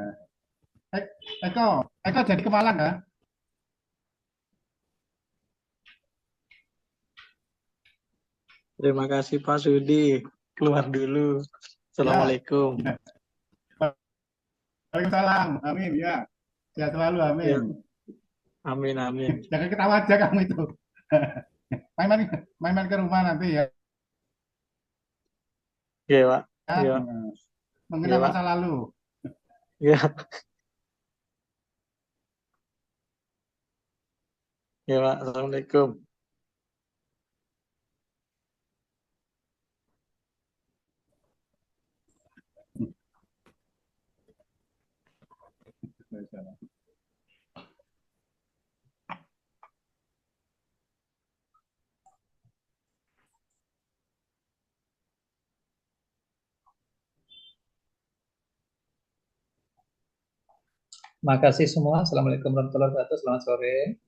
Eko jadi ke Malang ya? Terima kasih Pak Sudi. Keluar dulu. Assalamualaikum. Ya. Waalaikumsalam. Amin ya. Sehat selalu. Amin. Ya. Amin. Jangan ketawa aja kamu itu. Main-main ke rumah nanti ya. Iya Pak. Ya. Mengenal masa lalu. Iya. Ya Pak. Assalamualaikum. Terima kasih semua. Assalamualaikum warahmatullahi wabarakatuh. Selamat sore.